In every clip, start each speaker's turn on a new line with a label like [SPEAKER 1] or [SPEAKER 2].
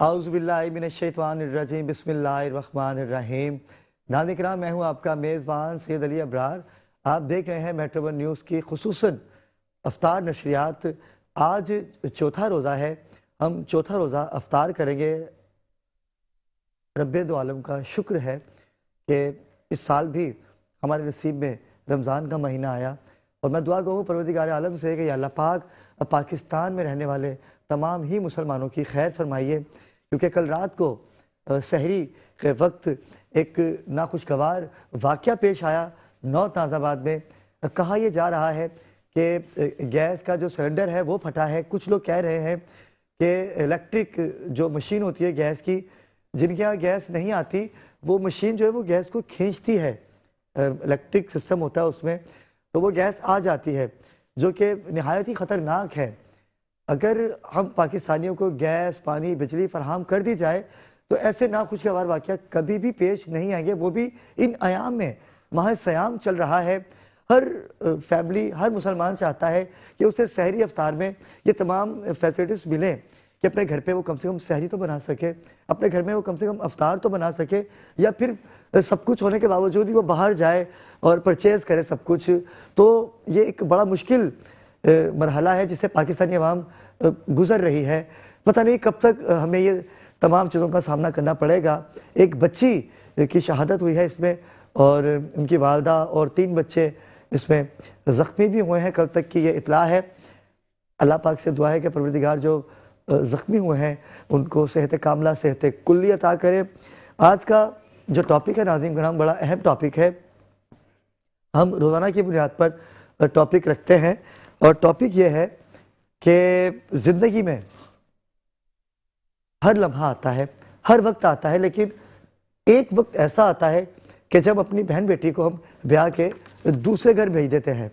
[SPEAKER 1] आउज़ुबिल्लाहिमिनश्शैतानिर्रजीम बिस्मिल्लाहिर्रहमानिर्रहीम। नाज़रीन किराम, मैं हूँ आपका मेज़बान सैयद अली अबरार। आप देख रहे हैं मेट्रो वन न्यूज़ की खुसूसन अफ्तार नशरियात। आज चौथा रोज़ा है, हम चौथा रोज़ा अफ्तार करेंगे। रब्बे दो आलम का शुक्र है कि इस साल भी हमारे नसीब में रमज़ान का महीना आया, और मैं दुआ कहूँ परवरदिगार आलम से कि अल्लाह पाक पाकिस्तान में रहने वाले तमाम ही मुसलमानों की खैर फरमाइए, क्योंकि कल रात को सहरी के वक्त एक नाखुशगवार वाक़या पेश आया नौ ताज़ाबाद में। कहा यह जा रहा है कि गैस का जो सिलेंडर है वो फटा है। कुछ लोग कह रहे हैं कि इलेक्ट्रिक जो मशीन होती है गैस की, जिनके यहाँ गैस नहीं आती, वो मशीन जो है वो गैस को खींचती है, इलेक्ट्रिक सिस्टम होता है उसमें, तो वो गैस आ जाती है, जो कि नहायत ही ख़तरनाक है। अगर हम पाकिस्तानियों को गैस, पानी, बिजली फराहम कर दी जाए तो ऐसे नाखुशगवार वाक़या कभी भी पेश नहीं आएंगे, वो भी इन अयाम में। माह सयाम चल रहा है, हर फैमिली, हर मुसलमान चाहता है कि उसे सहरी अफ्तार में ये तमाम फैसिलिटीज़ मिलें कि अपने घर पे वो कम से कम सहरी तो बना सके, अपने घर में वो कम से कम अफ्तार तो बना सके, या फिर सब कुछ होने के बावजूद ही वो बाहर जाए और परचेज़ करे सब कुछ। तो ये एक बड़ा मुश्किल मरहला है जिसे पाकिस्तानी अवाम गुज़र रही है। पता नहीं कब तक हमें ये तमाम चीज़ों का सामना करना पड़ेगा। एक बच्ची की शहादत हुई है इसमें, और उनकी वालदा और 3 बच्चे इसमें ज़ख्मी भी हुए हैं, कल तक की ये इतला है। अल्लाह पाक से दुआ है कि परवरदिगार जो ज़ख्मी हुए हैं उनको सेहत कामला, सेहत कुल्ली अता करे। आज का जो टॉपिक है नाज़रीन किराम, बड़ा अहम टॉपिक है। हम रोज़ाना की बुनियाद पर टॉपिक रखते हैं, और टॉपिक ये है कि ज़िंदगी में हर लम्हा आता है, हर वक्त आता है, लेकिन एक वक्त ऐसा आता है कि जब अपनी बहन बेटी को हम ब्याह के दूसरे घर भेज देते हैं,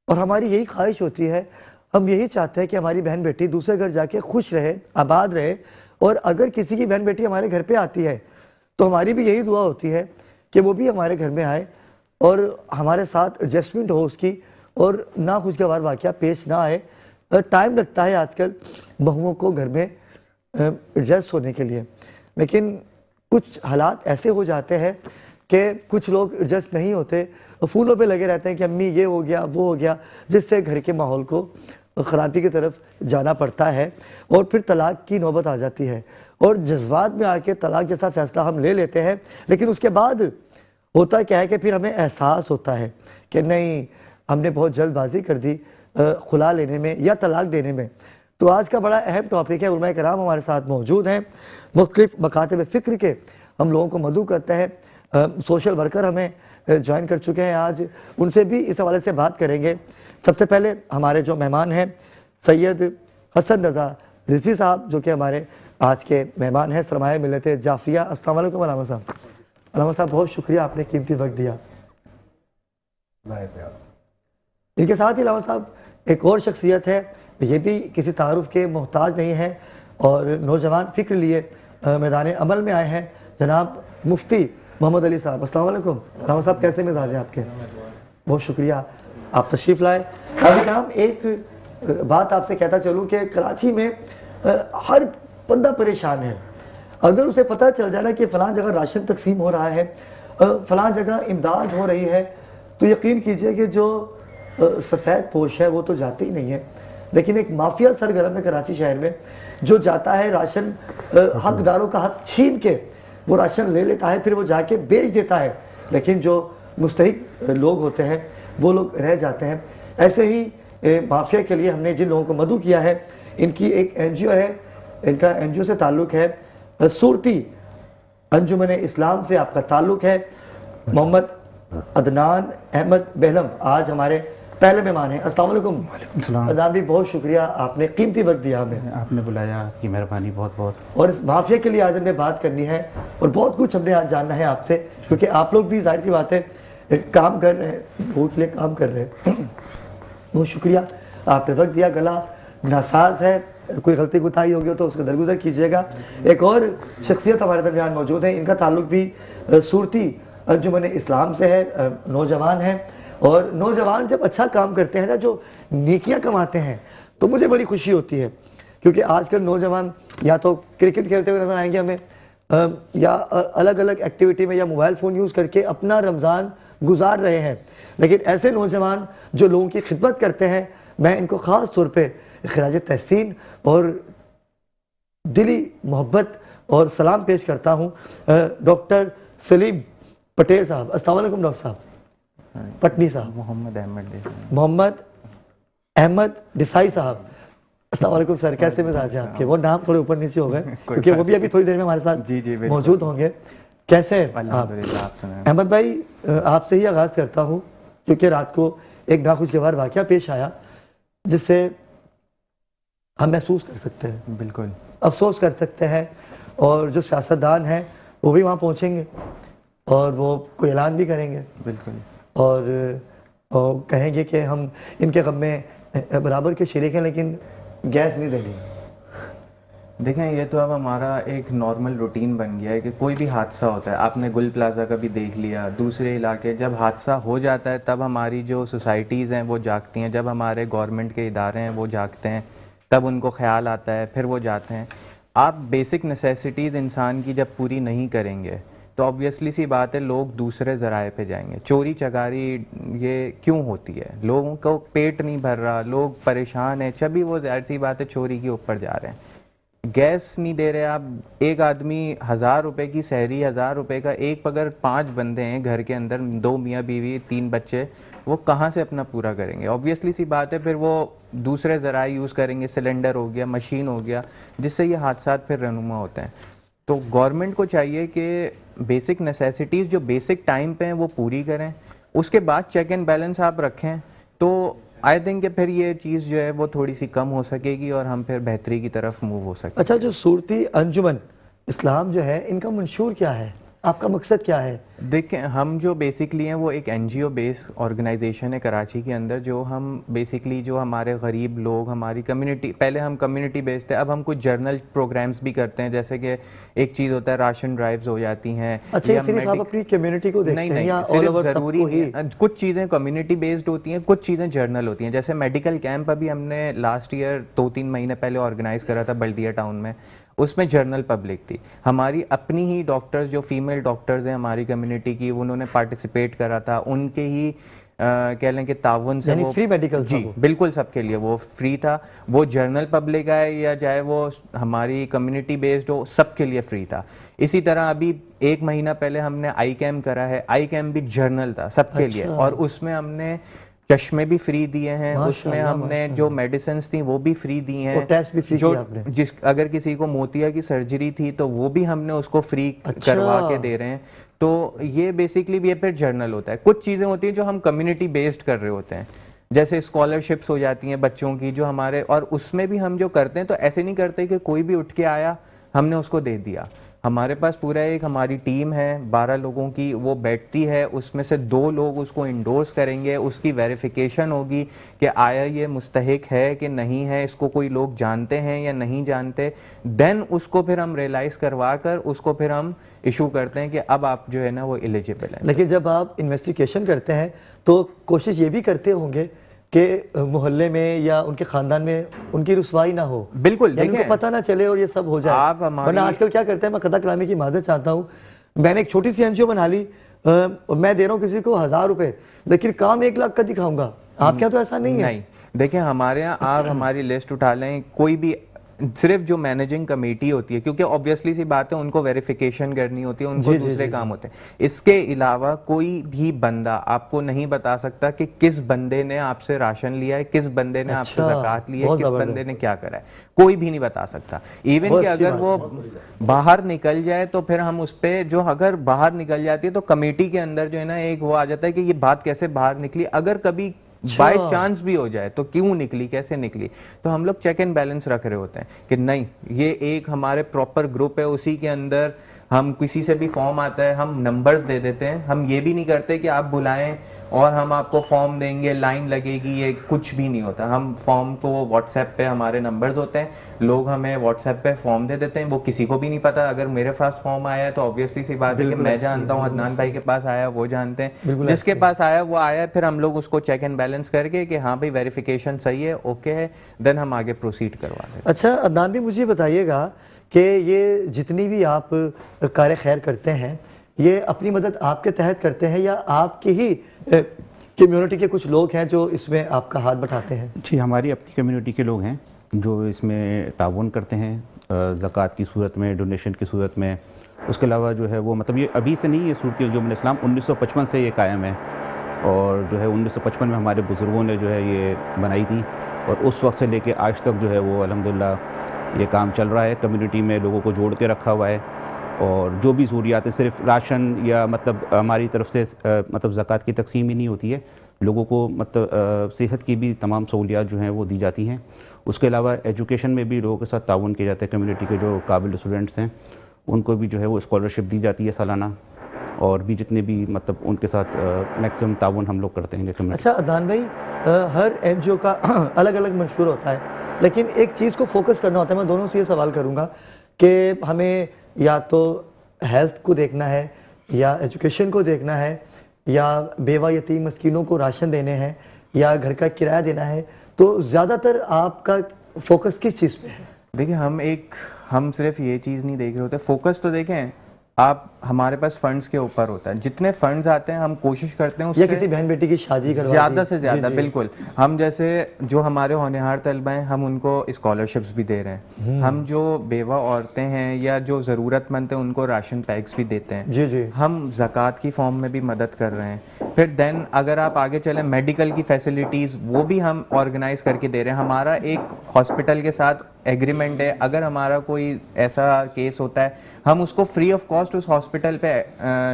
[SPEAKER 1] और हमारी यही ख्वाहिश होती है, हम यही चाहते हैं कि हमारी बहन बेटी दूसरे घर जाके खुश रहे, आबाद रहे। और अगर किसी की बहन बेटी हमारे घर पे आती है तो हमारी भी यही दुआ होती है कि वो भी हमारे घर में आए और हमारे साथ एडजस्टमेंट हो उसकी, और ना खुशगवार वाक़या पेश ना आए। टाइम लगता है आजकल बहुओं को घर में एडजस्ट होने के लिए, लेकिन कुछ हालात ऐसे हो जाते हैं कि कुछ लोग एडजस्ट नहीं होते, फ़ोनों पे लगे रहते हैं कि अम्मी ये हो गया वो हो गया, जिससे घर के माहौल को ख़राबी की तरफ जाना पड़ता है, और फिर तलाक़ की नौबत आ जाती है। और जज्बात में आके तलाक़ जैसा फ़ैसला हम ले लेते हैं, लेकिन उसके बाद होता क्या है कि फिर हमें एहसास होता है कि नहीं, हमने बहुत जल्दबाजी कर दी खुला लेने में या तलाक़ देने में। तो आज का बड़ा अहम टॉपिक है। उलमा कराम हमारे साथ मौजूद हैं, मुख्तलिफ़ मकातब फ़िक्र के हम लोगों को मदऊ करते हैं। सोशल वर्कर हमें ज्वाइन कर चुके हैं, आज उनसे भी इस हवाले से बात करेंगे। सबसे पहले हमारे जो मेहमान हैं सैयद हसन रज़ा रिज़वी साहब, जो कि हमारे आज के मेहमान हैं, सरमाया मिल्लत जाफ़िया। अस्सलाम वालेकुम अलामा साहब। अलामा साहब, बहुत शुक्रिया, आपने कीमती वक्त दिया। इनके साथ ही अलामा साहब एक और शख्सियत है, ये भी किसी तारुफ के मोहताज नहीं है, और नौजवान फ़िक्र लिए मैदान अमल में आए हैं, जनाब मुफ्ती मोहम्मद अली साहब। अस्सलाम वालेकुम अलामा साहब, कैसे मिजाज हैं आपके? बहुत शुक्रिया, आप तशरीफ़ लाए। अभी हम एक बात आपसे कहता चलूँ कि कराची में हर बंदा परेशान है। अगर उसे पता चल जाए ना कि फ़लाँ जगह राशन तकसीम हो रहा है, फ़लाँ जगह इमदाद हो रही है, तो यकीन कीजिए कि जो सफ़ेद पोश है वो तो जाते ही नहीं है, लेकिन एक माफिया सरगर्म है कराची शहर में, जो जाता है राशन हकदारों का हक छीन के वो राशन ले लेता है, फिर वो जाके बेच देता है, लेकिन जो मुस्तहिक लोग होते हैं वो लोग रह जाते हैं। ऐसे ही माफिया के लिए हमने जिन लोगों को मदऊ किया है, इनकी एक NGO है, इनका NGO से ताल्लुक़ है, सूरती अंजुमन इस्लाम से आपका ताल्लुक़ है। मोहम्मद अदनान अहमद बेहलम आज हमारे पहले मेहमान हैं। अस्सलाम वालेकुम अदनान भी, बहुत शुक्रिया, आपने कीमती वक्त दिया हमें, आपने बुलाया, आपकी मेहरबानी बहुत बहुत। और इस माफिया के लिए आज हमें बात करनी है, और बहुत कुछ हमने आज जानना है आपसे, क्योंकि आप लोग भी जाहिर सी बात है काम कर रहे हैं, भूख लिए काम कर रहे हैं। बहुत शुक्रिया, आपने वक्त दिया। गला नासाज है, कोई गलती गुताही होगी तो उसका दरगुजर कीजिएगा। एक और शख्सियत हमारे दरमियान मौजूद है, इनका ताल्लुक़ भी सूरती अंजुमन इस्लाम से है, नौजवान हैं, और नौजवान जब अच्छा काम करते हैं ना, जो नेकियां कमाते हैं, तो मुझे बड़ी खुशी होती है क्योंकि आजकल नौजवान या तो क्रिकेट खेलते हुए नजर आएंगे हमें, या अलग अलग एक्टिविटी में या मोबाइल फ़ोन यूज़ करके अपना रमज़ान गुजार रहे हैं। लेकिन ऐसे नौजवान जो लोगों की खिदमत करते हैं, मैं इनको ख़ास तौर पे खिराज तहसीन और दिली मोहब्बत और सलाम पेश करता हूँ। डॉक्टर सलीम पटेल साहब, अस्सलाम वालेकुम डॉक्टर साहब, पटनी साहब, मोहम्मद अहमद डिसाई साहब, अस्सलाम वालेकुम सर, कैसे मिजाज हैं आपके? वो नाम थोड़े ऊपर नीचे हो गए क्योंकि वो भी अभी थोड़ी देर में हमारे साथ मौजूद होंगे। कैसे हैं आप? अहमद भाई, आपसे ही आगाज़ करता हूँ क्योंकि रात को एक नाखुशगवार वाक़या पेश आया जिससे हम महसूस कर सकते हैं,
[SPEAKER 2] बिल्कुल
[SPEAKER 1] अफसोस कर सकते हैं, और जो सियासतदान हैं वो भी वहाँ पहुँचेंगे और वो कोई ऐलान भी करेंगे,
[SPEAKER 2] बिल्कुल,
[SPEAKER 1] और कहेंगे कि हम इनके गम में बराबर के शरीक हैं लेकिन गैस नहीं देनी।
[SPEAKER 2] देखें, ये तो अब हमारा एक नॉर्मल रूटीन बन गया है कि कोई भी हादसा होता है, आपने गुल प्लाजा का भी देख लिया, दूसरे इलाके, जब हादसा हो जाता है तब हमारी जो सोसाइटीज़ हैं वो जागती हैं, जब हमारे गवर्नमेंट के इदारे हैं वो जागते हैं, तब उनको ख्याल आता है, फिर वो जाते हैं। आप बेसिक नेसेसिटीज़ इंसान की जब पूरी नहीं करेंगे तो ऑब्वियसली सी बात है लोग दूसरे ज़राए पे जाएंगे। चोरी चकारी ये क्यों होती है? लोगों को पेट नहीं भर रहा, लोग परेशान हैं, जब भी वो ज़ाहिर सी बात है चोरी के ऊपर जा रहे हैं। गैस नहीं दे रहे आप, एक आदमी 1000 रुपये की सहरी, 1000 रुपये का एक, अगर 5 बंदे हैं घर के अंदर, 2 मियाँ बीवी 3 बच्चे, वो कहाँ से अपना पूरा करेंगे? ऑब्वियसली सी बात है फिर वो दूसरे ज़राए यूज़ करेंगे, सिलेंडर हो गया, मशीन हो गया, जिससे ये हादसा फिर रहनुमा होते हैं। तो गवर्नमेंट को चाहिए कि बेसिक नेसेसिटीज़ जो बेसिक टाइम पे हैं वो पूरी करें, उसके बाद चेक एंड बैलेंस आप रखें, तो आई थिंक कि फिर ये चीज़ जो है वो थोड़ी सी कम हो सकेगी और हम फिर बेहतरी की तरफ मूव हो सकें।
[SPEAKER 1] अच्छा, जो सूरती अंजुमन इस्लाम जो है, इनका मंशूर क्या है? आपका मकसद क्या है?
[SPEAKER 2] देखें, हम जो बेसिकली हैं वो एक NGO बेस्ड ऑर्गेनाइजेशन है कराची के अंदर, जो हम बेसिकली जो हमारे गरीब लोग, हमारी कम्युनिटी, पहले हम कम्युनिटी बेस्ड थे, अब हम कुछ जर्नल प्रोग्राम्स भी करते हैं, जैसे कि एक चीज़ होता है राशन ड्राइव्स हो जाती हैं।
[SPEAKER 1] अच्छा, ये सिर्फ आप अपनी कम्युनिटी को देखते हैं या ऑल ओवर
[SPEAKER 2] ज़रूरी ही? कुछ चीज़ें कम्युनिटी बेस्ड होती हैं, कुछ चीज़ें जर्नल होती हैं। जैसे मेडिकल कैंप अभी हमने लास्ट ईयर 2-3 महीने पहले ऑर्गेनाइज़ करा था बल्दिया टाउन में, उसमें जनरल पब्लिक थी, हमारी अपनी ही डॉक्टर्स, जो फीमेल डॉक्टर्स हैं हमारी कम्युनिटी की, उन्होंने पार्टिसिपेट करा था, उनके ही कह लें कि ताउन से वो
[SPEAKER 1] फ्री मेडिकल,
[SPEAKER 2] जी बिल्कुल सबके लिए वो फ्री था। वो जनरल पब्लिक है या चाहे वो हमारी कम्युनिटी बेस्ड हो, सबके लिए फ्री था। इसी तरह अभी 1 महीना पहले हमने आई कैम्प करा है, आई कैम्प भी जर्नल था सबके लिए, और उसमें हमने चश्मे भी फ्री दिए हैं, उसमें हमने जो मेडिसिन थी वो भी फ्री दी हैं,
[SPEAKER 1] टेस्ट भी फ्री
[SPEAKER 2] जो
[SPEAKER 1] किया आपने।
[SPEAKER 2] जिस अगर किसी को मोतिया की सर्जरी थी तो वो भी हमने उसको फ्री करवा के दे रहे हैं। तो ये बेसिकली भी फिर जर्नल होता है। कुछ चीज़ें होती हैं जो हम कम्युनिटी बेस्ड कर रहे होते हैं, जैसे स्कॉलरशिप्स हो जाती हैं बच्चों की जो हमारे, और उसमें भी हम जो करते हैं तो ऐसे नहीं करते कि कोई भी उठ के आया हमने उसको दे दिया। हमारे पास पूरा एक हमारी टीम है 12 लोगों की, वो बैठती है, उसमें से 2 लोग उसको इंडोर्स करेंगे, उसकी वेरिफिकेशन होगी कि आया ये मुस्तहिक है कि नहीं है, इसको कोई लोग जानते हैं या नहीं जानते, देन उसको फिर हम रियलाइज़ करवा कर उसको फिर हम इशू करते हैं कि अब आप जो है ना वो एलिजिबल हैं।
[SPEAKER 1] लेकिन जब आप इन्वेस्टिगेशन करते हैं तो कोशिश ये भी करते होंगे कि मोहल्ले में या उनके खानदान में उनकी रुसवाई ना हो,
[SPEAKER 2] बिल्कुल,
[SPEAKER 1] उनको पता ना चले और ये सब हो जाए। वरना आजकल क्या करते हैं, मैं कदा कलामी की माजरत चाहता हूँ, मैंने एक छोटी सी NGO बना ली, मैं दे रहा हूँ किसी को 1000 रुपये, लेकिन काम 1 लाख का दिखाऊंगा। आपके यहाँ तो ऐसा नहीं है?
[SPEAKER 2] नहीं, देखिए हमारे यहाँ आप हमारी लिस्ट उठा लें, कोई भी सिर्फ जो मैनेजिंग कमेटी होती है, क्योंकि ऑब्वियसली सी बात है उनको वेरिफिकेशन करनी होती है, उनको दूसरे काम होते हैं, इसके अलावा कोई भी बंदा आपको नहीं बता सकता कि किस बंदे ने आपसे राशन लिया है, किस बंदे ने आपसे ज़कात ली है, किस बंदे ने क्या करा है, कोई भी नहीं बता सकता। इवन कि अगर वो बाहर निकल जाए तो फिर हम उस पर जो, अगर बाहर निकल जाती है तो कमेटी के अंदर जो है ना एक वो आ जाता है कि ये बात कैसे बाहर निकली, अगर कभी बाय चांस भी हो जाए तो क्यों निकली, कैसे निकली, तो हम लोग चेक एंड बैलेंस रख रहे होते हैं कि नहीं, ये एक हमारे प्रॉपर ग्रुप है, उसी के अंदर हम किसी से भी फॉर्म आता है हम नंबर्स दे देते हैं, हम ये भी नहीं करते कि आप बुलाएं और हम आपको फॉर्म देंगे, लाइन लगेगी, ये कुछ भी नहीं होता। हम फॉर्म को व्हाट्सएप पे हमारे नंबर्स होते हैं, लोग हमें व्हाट्सएप पे फॉर्म दे देते हैं, वो किसी को भी नहीं पता। अगर मेरे पास फॉर्म आया है तो ऑब्वियसली सी बात है कि
[SPEAKER 1] बिल्कुल
[SPEAKER 2] मैं
[SPEAKER 1] ऐसे ही,
[SPEAKER 2] जानता हूँ,
[SPEAKER 1] बिल्कुल
[SPEAKER 2] अदनान
[SPEAKER 1] ऐसे
[SPEAKER 2] भाई के पास आया वो जानते हैं,
[SPEAKER 1] बिल्कुल
[SPEAKER 2] जिसके
[SPEAKER 1] ऐसे ही।
[SPEAKER 2] पास आया वो आया, फिर हम लोग उसको चेक एंड बैलेंस करके कि हाँ भाई वेरिफिकेशन सही है, ओके है, देन हम आगे प्रोसीड करवा दें।
[SPEAKER 1] अच्छा अदनान भी मुझे बताइएगा कि ये जितनी भी आप कार्य खैर करते हैं, ये अपनी मदद आपके तहत करते हैं या आपकी ही कम्युनिटी के कुछ लोग हैं जो इसमें आपका हाथ बटाते हैं?
[SPEAKER 3] जी, हमारी अपनी कम्युनिटी के लोग हैं जो इसमें ताउन करते हैं, ज़कात की सूरत में, डोनेशन की सूरत में। उसके अलावा जो है वो मतलब ये अभी से नहीं, ये सूरत अंजुमन इस्लाम 1955 से ये कायम है और जो है 1955 में हमारे बुज़ुर्गों ने जो है ये बनाई थी और उस वक्त से लेके आज तक जो है वो अल्हम्दुलिल्लाह ये काम चल रहा है। कम्युनिटी में लोगों को जोड़ के रखा हुआ है और जो भी ज़रूरियात है, सिर्फ राशन या मतलब हमारी तरफ से मतलब ज़कात की तकसीम ही नहीं होती है, लोगों को मतलब सेहत की भी तमाम सहूलियात जो हैं वो दी जाती हैं। उसके अलावा एजुकेशन में भी लोगों के साथ ताउन किया जाता है। कम्युनिटी के जो काबिल स्टूडेंट्स हैं उनको भी जो है वो स्कॉलरशिप दी जाती है सालाना, और भी जितने भी मतलब उनके साथ मैक्सिमम ताउन हम लोग करते हैं कम्युनिटी।
[SPEAKER 1] अच्छा अदनान भाई, हर एनजीओ का अलग अलग मंशूर होता है, लेकिन एक चीज़ को फोकस करना होता है। मैं दोनों से ये सवाल करूँगा कि हमें या तो हेल्थ को देखना है या एजुकेशन को देखना है या बेवा यतीम मस्कीनों को राशन देने हैं या घर का किराया देना है, तो ज़्यादातर आपका फोकस किस चीज़ पे है?
[SPEAKER 2] देखिए हम सिर्फ ये चीज़ नहीं देख रहे होते, फोकस तो देखें आप, हमारे पास फंड्स के ऊपर होता है, जितने फंड्स आते हैं हम कोशिश करते हैं
[SPEAKER 1] या
[SPEAKER 2] उससे
[SPEAKER 1] किसी बहन बेटी की शादी करवा
[SPEAKER 2] ज़्यादा
[SPEAKER 1] दी।
[SPEAKER 2] से ज़्यादा।
[SPEAKER 1] जी, जी।
[SPEAKER 2] बिल्कुल, हम जैसे जो हमारे होनहार तलबा हैं हम उनको स्कॉलरशिप्स भी दे रहे हैं, हम जो बेवा औरतें हैं या जो ज़रूरतमंद हैं उनको राशन पैक्स भी देते हैं,
[SPEAKER 1] जी जी।
[SPEAKER 2] हम ज़कात की फॉर्म में भी मदद कर रहे हैं। फिर देन अगर आप आगे चलें, मेडिकल की फैसिलिटीज़ वो भी हम ऑर्गेनाइज करके दे रहे हैं। हमारा एक हॉस्पिटल के साथ एग्रीमेंट है, अगर हमारा कोई ऐसा केस होता है हम उसको फ्री ऑफ कॉस्ट उस हॉस्पिटल पे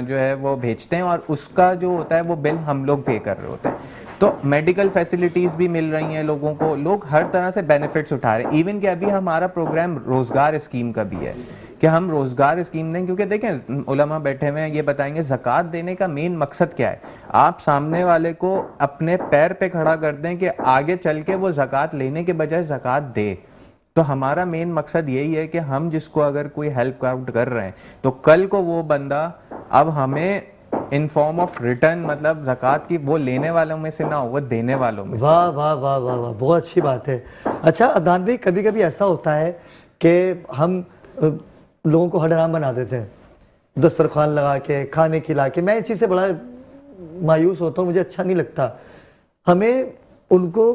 [SPEAKER 2] जो है वो भेजते हैं और उसका जो होता है वो बिल हम लोग पे कर रहे होते हैं। तो मेडिकल फैसिलिटीज़ भी मिल रही हैं लोगों को, लोग हर तरह से बेनिफिट्स उठा रहे हैं। इवन कि अभी हमारा प्रोग्राम रोज़गार स्कीम का भी है कि हम रोज़गार स्कीम दें, क्योंकि देखें उलमा बैठे हुए हैं ये बताएंगे ज़कात देने का मेन मकसद क्या है। आप सामने वाले को अपने पैर पे खड़ा कर दें कि आगे चल के वो ज़कात लेने के बजाय ज़कात दे। तो हमारा मेन मकसद यही है कि हम जिसको अगर कोई हेल्प आउट कर रहे हैं तो कल को वो बंदा अब हमें इन फॉर्म ऑफ रिटर्न, मतलब ज़कात की वो लेने वालों में से ना हो, वो देने वालों में से।
[SPEAKER 1] वाह वाह वाह वाह वाह, बहुत अच्छी बात है। अच्छा अदनान भाई, कभी कभी ऐसा होता है कि हम लोगों को हडराम बना देते हैं, दस्तरखान लगा के, खाने खिला के। मैं इस चीज़ से बड़ा मायूस होता हूँ, मुझे अच्छा नहीं लगता। हमें उनको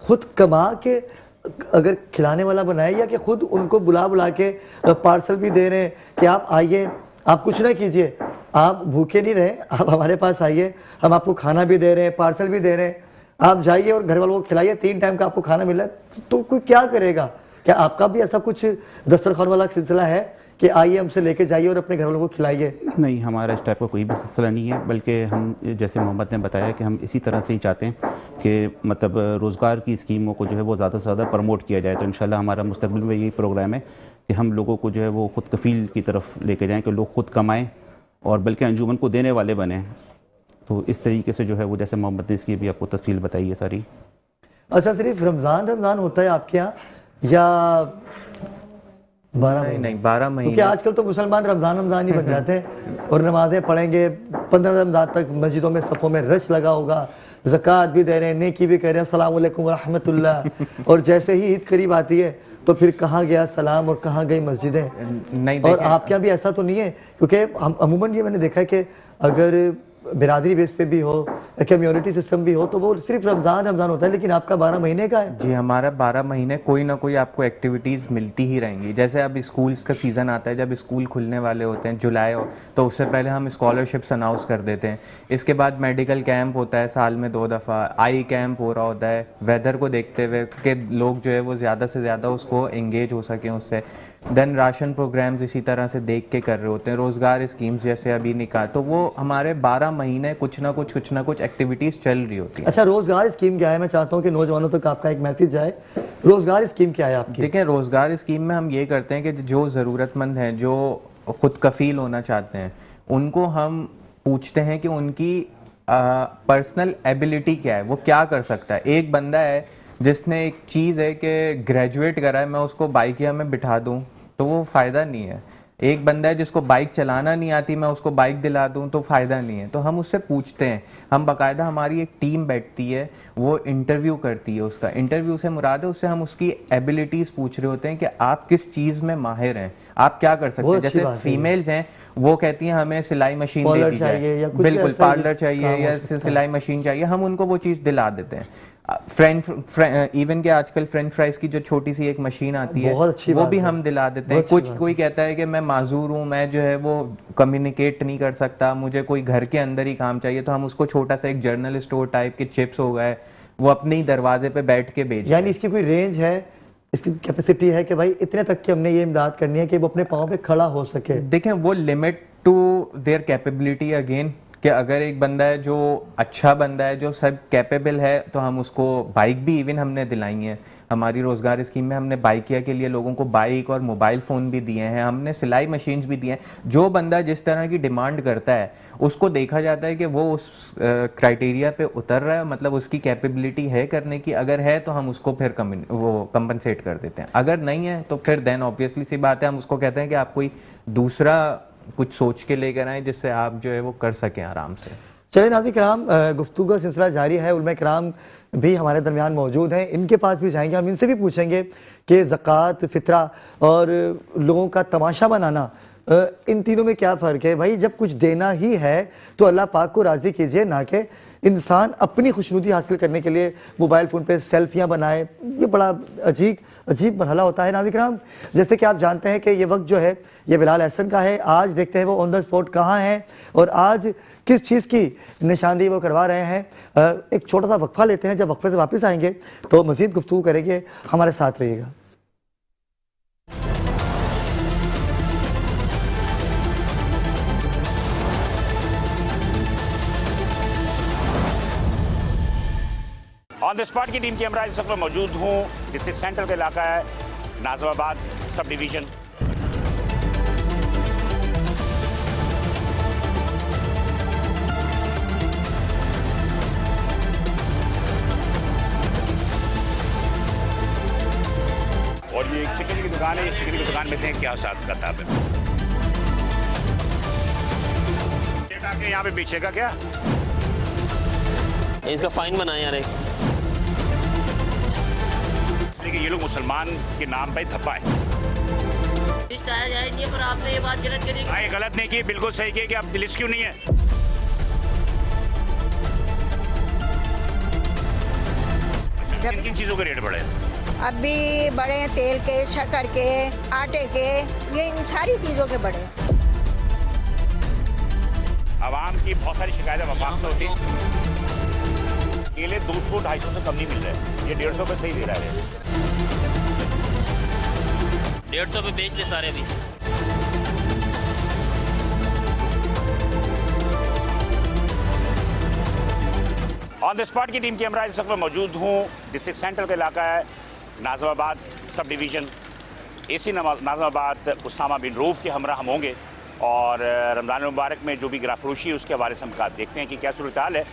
[SPEAKER 1] खुद कमा के अगर खिलाने वाला बनाए या कि खुद उनको बुला बुला के पार्सल भी दे रहे हैं कि आप आइए, आप कुछ ना कीजिए, आप भूखे नहीं रहे, आप हमारे पास आइए, हम आपको खाना भी दे रहे हैं, पार्सल भी दे रहे हैं, आप जाइए और घर वालों को खिलाइए, 3 टाइम का आपको खाना मिल रहा है। तो कोई क्या करेगा? क्या आपका भी ऐसा कुछ दस्तरखान वाला सिलसिला है कि आइए हमसे लेके जाइए और अपने घर वालों को खिलाइए?
[SPEAKER 3] नहीं, हमारा इस टाइप का कोई भी सिलसिला नहीं है, बल्कि हम जैसे मोहम्मद ने बताया कि हम इसी तरह से ही चाहते हैं कि मतलब रोज़गार की स्कीमों को जो है वो ज़्यादा से ज़्यादा प्रमोट किया जाए। तो इंशाल्लाह हमारा मुस्तकबिल में यही प्रोग्राम है कि हम लोगों को जो है वो खुद कफ़ील की तरफ लेके जाएँ कि लोग खुद कमाएँ और बल्कि अंजुमन को देने वाले बने। तो इस तरीके से जो है वो, जैसे मोहम्मद ने इसकी भी आपको तफसील बताई है सारी।
[SPEAKER 1] अच्छा, सिर्फ रमज़ान होता है आपके यहाँ या 12
[SPEAKER 2] नहीं
[SPEAKER 1] महीने?
[SPEAKER 2] नहीं 12
[SPEAKER 1] क्योंकि
[SPEAKER 2] महीने।
[SPEAKER 1] आजकल तो मुसलमान रमज़ान ही बन जाते हैं और नमाजें पढ़ेंगे, 15 रमज़ान तक मस्जिदों में सफ़ों में रश लगा होगा, ज़कात भी दे रहे हैं, नेकी भी कह रहे हैं, अस्सलाम वालेकुम व रहमतुल्लाह। और जैसे ही ईद करीब आती है तो फिर कहाँ गया सलाम और कहाँ गई मस्जिदें?
[SPEAKER 2] नहीं
[SPEAKER 1] और
[SPEAKER 2] देखें,
[SPEAKER 1] आपके यहाँ भी ऐसा तो नहीं है? क्योंकि हम अमूमन ये मैंने देखा है कि अगर बिरादरी बेस पे भी हो, कम्युनिटी सिस्टम भी हो, तो वो सिर्फ रमज़ान होता है, लेकिन आपका 12 महीने का है।
[SPEAKER 2] जी हमारा 12 महीने कोई ना कोई आपको एक्टिविटीज़ मिलती ही रहेंगी। जैसे अब स्कूल्स का सीज़न आता है, जब स्कूल खुलने वाले होते हैं जुलाई हो, तो उससे पहले हम स्कॉलरशिप्स अनाउंस कर देते हैं। इसके बाद मेडिकल कैंप होता है साल में 2 दफ़ा, आई कैंप हो रहा होता है वेदर को देखते हुए कि लोग जो है वो ज़्यादा से ज़्यादा उसको एंगेज हो सकें उससे। देन राशन प्रोग्राम्स इसी तरह से देख के कर रहे होते हैं, रोज़गार स्कीम्स जैसे अभी निकाल, तो वो हमारे 12 महीने कुछ ना कुछ एक्टिविटीज़ चल रही होती है।
[SPEAKER 1] अच्छा, रोज़गार स्कीम क्या है? मैं चाहता हूँ कि नौजवानों तक आपका एक मैसेज जाए। रोज़गार स्कीम क्या है आपकी?
[SPEAKER 2] देखिए रोज़गार स्कीम में हम ये करते हैं कि जो ज़रूरतमंद हैं, जो खुद कफील होना चाहते हैं, उनको हम पूछते हैं कि उनकी पर्सनल एबिलिटी क्या है, वो क्या कर सकता है। एक बंदा है जिसने एक चीज़ है कि ग्रेजुएट करा है, मैं उसको बाइकिया में बिठा दूं तो वो फ़ायदा नहीं है। एक बंदा है जिसको बाइक चलाना नहीं आती, मैं उसको बाइक दिला दूं तो फ़ायदा नहीं है। तो हम उससे पूछते हैं, हम बाकायदा हमारी एक टीम बैठती है, वो इंटरव्यू करती है। उसका इंटरव्यू से मुराद है, उससे हम उसकी एबिलिटीज़ पूछ रहे होते हैं कि आप किस चीज़ में माहिर हैं, आप क्या कर सकते हैं। जैसे फीमेल्स हैं, वो कहती हैं हमें सिलाई मशीन दे दी जाए, बिल्कुल पार्लर चाहिए या सिलाई मशीन चाहिए, हम उनको वो चीज़ दिला देते हैं। इवन के आजकल फ्रेंच फ्राइज की जो छोटी सी एक मशीन आती है वो भी हम दिला देते हैं। कुछ कोई कहता है कि मैं माजूर हूँ, मैं जो है वो कम्युनिकेट नहीं कर सकता, मुझे कोई घर के अंदर ही काम चाहिए, तो हम उसको छोटा सा एक जर्नल स्टोर टाइप के चिप्स हो गए, वो अपने ही दरवाजे पे बैठ के बेच।
[SPEAKER 1] यानी इसकी कोई रेंज है, इसकी कैपेसिटी है कि भाई इतने तक की हमने ये इमदाद करनी है कि वो अपने पाँव पे खड़ा हो सके।
[SPEAKER 2] देखें, वो limit to their capability again, कि अगर एक बंदा है जो अच्छा बंदा है, जो सब कैपेबल है, तो हम उसको बाइक भी इवन हमने दिलाई है। हमारी रोज़गार स्कीम में हमने बाइकिया के लिए लोगों को बाइक और मोबाइल फ़ोन भी दिए हैं, हमने सिलाई मशीन्स भी दिए हैं। जो बंदा जिस तरह की डिमांड करता है उसको देखा जाता है कि वो उस क्राइटेरिया पे उतर रहा है, मतलब उसकी कैपेबिलिटी है करने की। अगर है तो हम उसको फिर वो कंपनसेट कर देते हैं, अगर नहीं है तो फिर देन ऑब्वियसली सी बात है, हम उसको कहते हैं कि आप कोई दूसरा कुछ सोच के लेकर आए जिससे आप जो है वो कर सकें आराम से।
[SPEAKER 1] चलिए नाज़रीन किराम, गुफ्तगू का सिलसिला जारी है। उलमा किराम भी हमारे दरमियान मौजूद हैं, इनके पास भी जाएंगे, हम इनसे भी पूछेंगे कि ज़कात, फ़ितरा और लोगों का तमाशा बनाना, इन तीनों में क्या फ़र्क है। भाई जब कुछ देना ही है तो अल्लाह पाक को राज़ी कीजिए, ना कि इंसान अपनी खुशनुदी हासिल करने के लिए मोबाइल फ़ोन पे सेल्फियाँ बनाए। ये बड़ा अजीब मरहला होता है। नाज़रीन किराम, जैसे कि आप जानते हैं कि ये वक्त जो है ये बिलाल अहसन का है। आज देखते हैं वो ऑन द स्पॉट कहाँ हैं और आज किस चीज़ की निशानदेही वो करवा रहे हैं। एक छोटा सा वक्फा लेते हैं, जब वक्फे से वापस आएंगे तो मज़ीद गुफ्तगू करेंगे, हमारे साथ रहिएगा।
[SPEAKER 4] ऑन द स्पॉट की टीम कैमरा इस वक्त मैं मौजूद हूँ डिस्ट्रिक्ट सेंटर का इलाका है, नाज़िमाबाद सब डिवीज़न। और ये एक चिकन की दुकान है, इस चिकन की दुकान में देखें क्या हिसाब किताब है। आके यहाँ पे बेचेगा क्या?
[SPEAKER 5] इसका फाइन बनाए यार एक।
[SPEAKER 4] कि ये लोग मुसलमान के नाम पे धब्बा है।
[SPEAKER 5] लिस्ट आया जाए नहीं, पर आपने ये बात गलत करी।
[SPEAKER 4] ये गलत नहीं की, बिल्कुल सही की कि अब लिस्ट क्यों नहीं है। किन किन चीज़ों के रेट बढ़े?
[SPEAKER 6] अभी बढ़े हैं तेल के, शक्कर के, आटे के, ये इन सारी चीज़ों के बढ़े।
[SPEAKER 4] आवाम की बहुत सारी शिकायतें वफाक से होती हैं। केले 200-250 से कम नहीं मिल रहे, ये 150 पे सही दे रहा है।
[SPEAKER 5] 150 पे बेच ले सारे भी।
[SPEAKER 4] ऑन द स्पॉट की टीम कैमरा इस वक्त मैं मौजूद हूँ डिस्ट्रिक्ट सेंटर का इलाका है, Nazimabad sub division. AC Nazimabad Usama bin Rauf के हमरा हम होंगे और रमज़ान मुबारक में जो भी गिराफरोशी है उसके हवाले से हम देखते हैं कि क्या सूरत हाल है।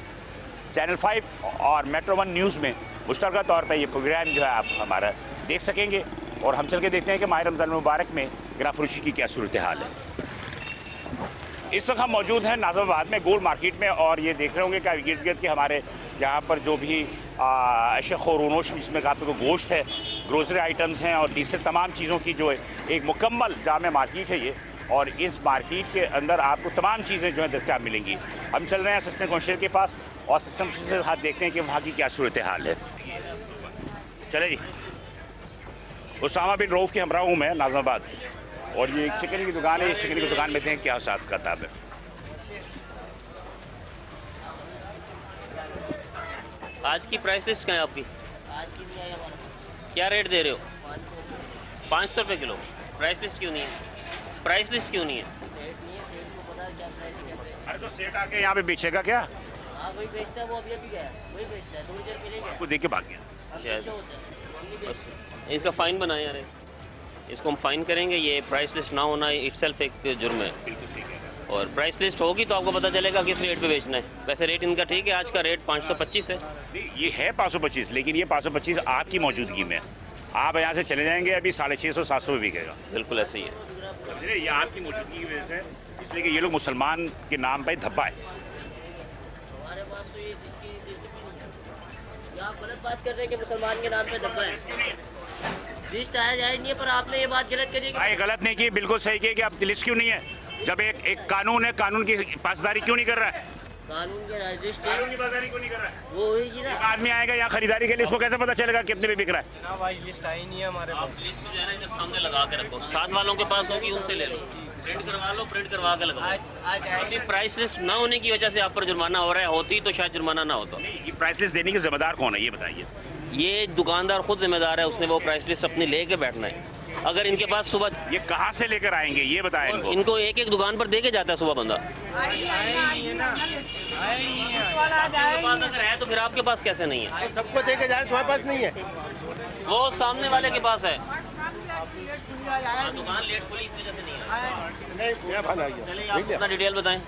[SPEAKER 4] चैनल 5 और मेट्रो 1 न्यूज़ में मुश्तरका तौर पर ये प्रोग्राम जो है आप हमारा देख सकेंगे और हम चल के देखते हैं कि माह रमज़ान मुबारक में गिराफरोशी की क्या सूरत हाल है। इस वक्त हम मौजूद हैं नाज़िमाबाद में गोल्ड मार्केट में और ये देख रहे होंगे कि गिर्द गिर्द के हमारे यहाँ पर जो भी अशे खोरोनोश जिसमें आपको गोश्त है, ग्रोसरी आइटम्स हैं और तीसरे तमाम चीज़ों की जो एक मुकम्मल जामे मार्केट है ये। और इस मार्केट के अंदर आपको तमाम चीज़ें जो है दस्तयाब मिलेंगी। हम चल रहे हैं असिस्टेंट कमिश्नर के पास और सिस्टम से हाथ देखते हैं कि वहाँ की क्या सूरत हाल है। चले जी। उसामा बिन रऊफ़ के हमरा हूँ मैं नाज़िमाबाद और ये एक चिकन की दुकान है, इस चिकन की दुकान में देखें क्या हिसाब किताब है।
[SPEAKER 5] आज की प्राइस लिस्ट क्या है आपकी? क्या रेट दे रहे हो? 500 रुपये किलो। प्राइस लिस्ट क्यों नहीं है? प्राइस लिस्ट क्यों नहीं है?
[SPEAKER 4] अरे तो सेठ आके यहाँ पे बेचेगा क्या?
[SPEAKER 7] वही बेचता है, वो अभी गया वही बेचता है, थोड़ी देर पहले गया।
[SPEAKER 4] आपको देख के भाग गया।
[SPEAKER 5] बस इसका फाइन बनाए यार, इसको हम फाइन करेंगे। ये प्राइस लिस्ट ना होना इटसेल्फ एक जुर्म है।
[SPEAKER 4] बिल्कुल ठीक है।
[SPEAKER 5] और प्राइस लिस्ट होगी तो आपको पता चलेगा किस रेट पे बेचना है। वैसे रेट इनका ठीक है, आज का रेट 525 है।
[SPEAKER 4] नहीं, ये है 525, लेकिन ये 525 आपकी मौजूदगी में। आप यहाँ से चले जाएंगे अभी 650-700 में बिकेगा।
[SPEAKER 5] बिल्कुल ऐसे ही है।
[SPEAKER 4] समझ रहे? ये आपकी मौजूदगी की वजह से, इसलिए कि ये लोग मुसलमान के नाम पर धब्बा है।
[SPEAKER 7] हमारे पास तो ये ये आप गलत बात कर रहे हैं कि मुसलमान के नाम पे धब्बा है। लिस्ट आया जाए नहीं है, पर आपने ये बात गलत करी है
[SPEAKER 4] भाई गलत नहीं की, बिल्कुल सही की कि अब लिस्ट क्यों नहीं है। जब एक कानून है, कानून की पासदारी क्यों नहीं कर रहा है?
[SPEAKER 7] कानून के लिस्ट
[SPEAKER 4] कानून की पासदारी क्यों नहीं कर रहा है?
[SPEAKER 7] वो होगी ना।
[SPEAKER 4] एक आदमी आएगा यहाँ खरीदारी के लिए, उसको कैसे पता चलेगा कितने पे बिक रहा है?
[SPEAKER 5] आप लिस्ट जो है ना इधर सामने लगा के रखो, साथ वालों के पास होगी उनसे ले लो, प्रिंट करवा लो, प्रिंट करवा के लगाओ। अभी प्राइस लिस्ट ना होने की वजह से आप पर जुर्माना हो रहा है, होती तो शायद जुर्माना ना होता।
[SPEAKER 4] ये प्राइस लिस्ट देने के जिम्मेदार कौन है, ये बताइए।
[SPEAKER 5] ये दुकानदार खुद जिम्मेदार है, उसने वो प्राइस लिस्ट अपनी लेके बैठना है। अगर इनके पास सुबह
[SPEAKER 4] ये कहाँ से लेकर आएंगे, ये बताएं इनको।
[SPEAKER 5] इनको एक एक दुकान पर दे के जाता है सुबह बंदा। पास अगर है तो फिर आपके पास कैसे नहीं है?
[SPEAKER 8] सबको दे के जाए, तुम्हारे पास नहीं है।
[SPEAKER 5] वो सामने वाले के पास है। दुकान लेट खुली इस वजह से नहीं है।
[SPEAKER 8] नहीं, मेरा भाला है।
[SPEAKER 5] चलिए आप अपना डिटेल बताएं।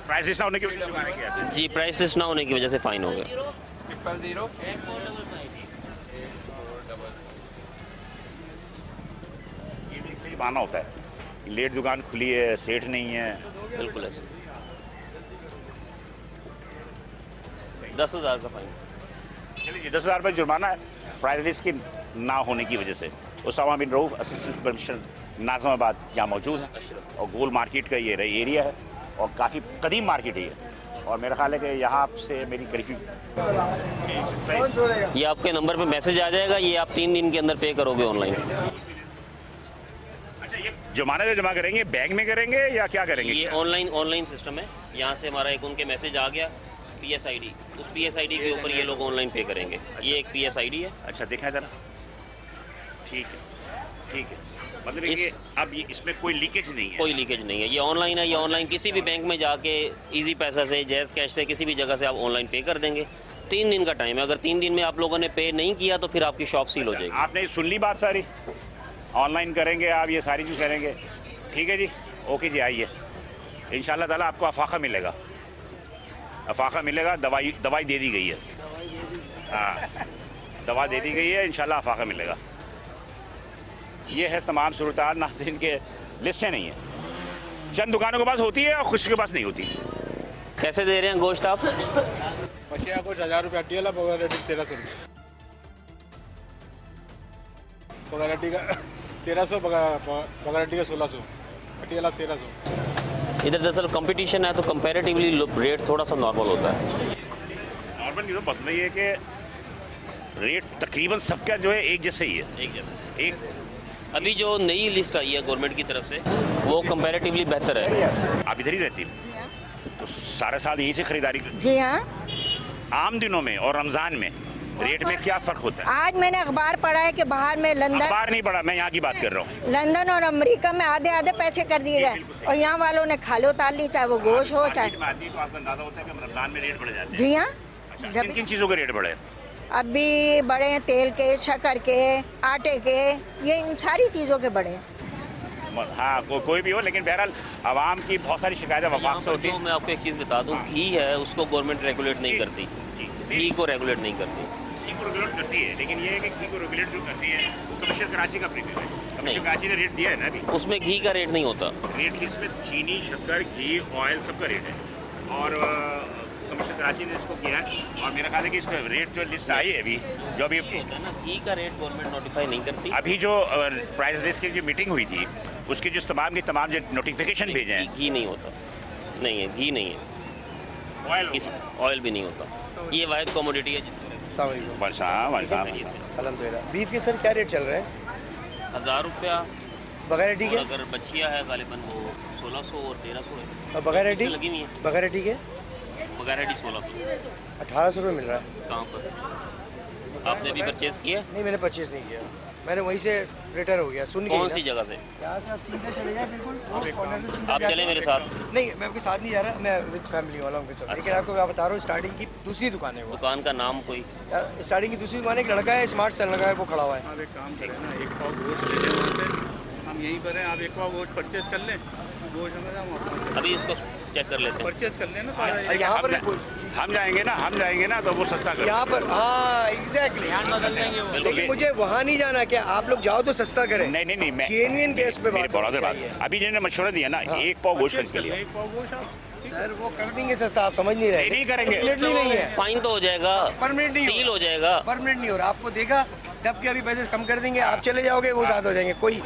[SPEAKER 4] प्राइस लिस्ट ना होने की वजह से जुर्माना किया है।
[SPEAKER 5] जी, प्राइस लिस्ट ना होने की वजह से फाइन हो गया।
[SPEAKER 4] ये भी सही बहाना होता है, लेट दुकान खुली है, सेठ नहीं है।
[SPEAKER 5] बिल्कुल ऐसे 10,000 का फाइन।
[SPEAKER 4] चलिए 10,000 रुपये जुर्माना है प्राइस लिस्ट की ना होने की वजह से। उसामा बिन रऊफ असिस्टेंट कमिश्नर नाज़िमाबाद यहाँ मौजूद है, और गोल मार्केट का ये एरिया है और काफ़ी कदीम मार्केट है ये। और मेरा ख्याल है कि यहाँ से मेरी करीबी
[SPEAKER 5] ये आपके नंबर पे मैसेज आ जाएगा, ये आप 3 दिन के अंदर पे करोगे ऑनलाइन।
[SPEAKER 4] अच्छा, ये जुर्माना जो जमा करेंगे बैंक में करेंगे या क्या करेंगे?
[SPEAKER 5] ये ऑनलाइन सिस्टम है। यहाँ से हमारा एक उनके मैसेज आ गया PSID, उस PSID के ऊपर ये लोग ऑनलाइन पे करेंगे। ये एक PSID है।
[SPEAKER 4] अच्छा दिखाएं ज़रा। ठीक है, ठीक है। मतलब
[SPEAKER 5] इस-
[SPEAKER 4] ये अब ये इसमें कोई लीकेज नहीं है।
[SPEAKER 5] कोई लीकेज नहीं है, ये ऑनलाइन है। ये ऑनलाइन किसी भी बैंक में जाके इजी पैसा से, जैज़ कैश से, किसी भी जगह से आप ऑनलाइन पे कर देंगे। 3 दिन का टाइम है। अगर 3 दिन में आप लोगों ने पे नहीं किया तो फिर आपकी शॉप सील हो जाएगी।
[SPEAKER 4] आपने सुन ली बात सारी, ऑनलाइन करेंगे आप, ये सारी चीज़ करेंगे। ठीक है जी, ओके जी, आइए। इंशाल्लाह ताला आपको अफाका मिलेगा, अफाका मिलेगा। दवाई दे दी गई है। हाँ, दवा दे दी गई है, इंशाल्लाह अफाका मिलेगा। ये है तमाम सूरताल। नाज़रीन के लिस्टें नहीं है, चंद दुकानों के पास होती है और कुछ के पास नहीं होती।
[SPEAKER 5] कैसे दे रहे हैं गोश्त आप?
[SPEAKER 8] पचिया को 1000 रुपया अड्डी बगैर रेडी 1300 रुपये। बगैर अड्डी का 1300, बगैर अड्डी का 1600, पटियाला 1300।
[SPEAKER 5] इधर दरअसल कंपटीशन है तो कंपैरेटिवली रेट थोड़ा सा नॉर्मल होता है।
[SPEAKER 4] नॉर्मल की तो बात नहीं है कि रेट तकरीबन सबका जो है एक जैसा ही है।
[SPEAKER 5] एक जैसा।
[SPEAKER 4] एक
[SPEAKER 5] अभी जो नई लिस्ट आई है गवर्नमेंट की तरफ से वो कंपैरेटिवली बेहतर है।
[SPEAKER 4] आप इधर ही रहती हैं तो सारे साल यहीं से खरीदारी
[SPEAKER 6] जी हाँ।
[SPEAKER 4] आम दिनों में और रमज़ान में रेट में क्या फ़र्क होता है?
[SPEAKER 6] आज मैंने अखबार पढ़ा है कि बाहर में लंदन
[SPEAKER 4] अखबार नहीं पड़ा, मैं यहाँ की बात कर रहा हूँ।
[SPEAKER 6] लंदन और अमेरिका में आधे आधे पैसे कर दिए गए, और यहाँ वालों ने खाली उतार ली, चाहे वो गोश्त हो चाहे।
[SPEAKER 4] आदमी को आपको अंदाजा होता है कि रमज़ान में रेट बढ़ जाते हैं।
[SPEAKER 6] जी हाँ।
[SPEAKER 4] अच्छा, किन किन चीज़ों के रेट बढ़े?
[SPEAKER 6] अभी बड़े हैं तेल के, शक्कर के, आटे के, ये इन सारी चीज़ों के बड़े हैं।
[SPEAKER 4] हाँ, कोई भी हो, लेकिन बहरहाल आवाम की बहुत सारी शिकायतें वफाक से होती
[SPEAKER 5] तो
[SPEAKER 4] हैं।
[SPEAKER 5] मैं आपको एक चीज़ बता दूं, घी है उसको गवर्नमेंट रेगुलेट नहीं करती, घी को रेगुलेट नहीं करती।
[SPEAKER 4] घी को रेगुलेट करती है, लेकिन ये है कि घी को रेगुलेट जो करती है वो कमिश्नर कराची का प्रीमियम है। कमिश्नर कराची ने रेट दिया है ना अभी।
[SPEAKER 5] उसमें घी का रेट नहीं होता।
[SPEAKER 4] रेट लिस्ट में चीनी, शक्कर, घी, ऑयल सबका रेट है, और कमिश्नर कराची ने इसको किया है। और मेरा ख्याल है कि इसका रेट जो लिस्ट आई है अभी, जो अभी
[SPEAKER 5] होता है ना, घी का रेट गवर्नमेंट नोटिफाई नहीं करती।
[SPEAKER 4] अभी जो प्राइस लिस्ट की जो मीटिंग हुई थी उसके जो तमाम जो नोटिफिकेशन भेजे हैं,
[SPEAKER 5] घी नहीं होता, नहीं है, घी नहीं है, ऑयल भी नहीं होता। ये वाहिद कमोडिटी है जिसको
[SPEAKER 8] अलहमदिल्ला। बीफ के सर क्या रेट चल रहा है?
[SPEAKER 5] 1000 रुपया
[SPEAKER 8] बगैर अड्डी के?
[SPEAKER 5] और अगर बछिया है गालिबन वो 1600 और 1300 है।
[SPEAKER 8] और बगैर अड्डी?
[SPEAKER 5] लगी हुई है
[SPEAKER 8] बगैर अड्डी के
[SPEAKER 5] बगैर रेडी 1600।
[SPEAKER 8] 1800 रुपये मिल रहा है।
[SPEAKER 5] कहाँ पर आपने अभी परचेज किया?
[SPEAKER 8] नहीं, मैंने परचेज़ नहीं किया।
[SPEAKER 9] मैंने वहीं से रिटर्न हो गया सुन के।
[SPEAKER 5] कौन सी जगह से?
[SPEAKER 9] यहाँ से आप सीधे चले गए बिल्कुल।
[SPEAKER 5] आप चले मेरे साथ।
[SPEAKER 9] नहीं, मैं आपके साथ नहीं जा रहा, मैं विद फैमिली वाला हूँ। लेकिन आपको मैं बता रहा हूँ, स्टार्टिंग की दूसरी दुकान है वो।
[SPEAKER 5] दुकान का नाम कोई?
[SPEAKER 9] स्टार्टिंग की दूसरी दुकान, एक लड़का है स्मार्ट सेल लगा है, वो खड़ा हुआ है।
[SPEAKER 10] आप एक काम करें ना, एक पाव गोश्त ले लें वहाँ से, हम यहीं पर हैं, आप एक पाव गोश्त परचेज कर लें, गोश्त हमें हम अपना
[SPEAKER 5] अभी इसको चेक कर लेते हैं।
[SPEAKER 10] परचेज कर लें ना थोड़ा।
[SPEAKER 9] यहाँ पर
[SPEAKER 4] हम जाएंगे ना तो वो सस्ता कर
[SPEAKER 9] यहाँ पर, हाँ एग्जैक्टली, लेकिन मुझे वहाँ नहीं जाना। क्या आप लोग जाओ तो सस्ता करें?
[SPEAKER 4] नहीं मैं
[SPEAKER 9] जेन्युइन केस पे
[SPEAKER 4] मेरी
[SPEAKER 9] बात
[SPEAKER 4] बात अभी जिन्होंने मशवरा दिया ना, एक पाव गोश्त खरीद के लिए।
[SPEAKER 10] एक पाव गोश्त आप
[SPEAKER 9] सर वो कर देंगे सस्ता, आप समझ नहीं रहे।
[SPEAKER 4] नहीं करेंगे।
[SPEAKER 9] परमानेंटली नहीं है,
[SPEAKER 5] फाइन तो हो जाएगा,
[SPEAKER 9] परमानेंट नहीं
[SPEAKER 5] सील हो जाएगा।
[SPEAKER 9] परमानेंट नहीं हो रहा। आपको देखा तब के अभी पैसे कम कर देंगे, आप चले जाओगे वो ज़्यादा हो जाएंगे। कोई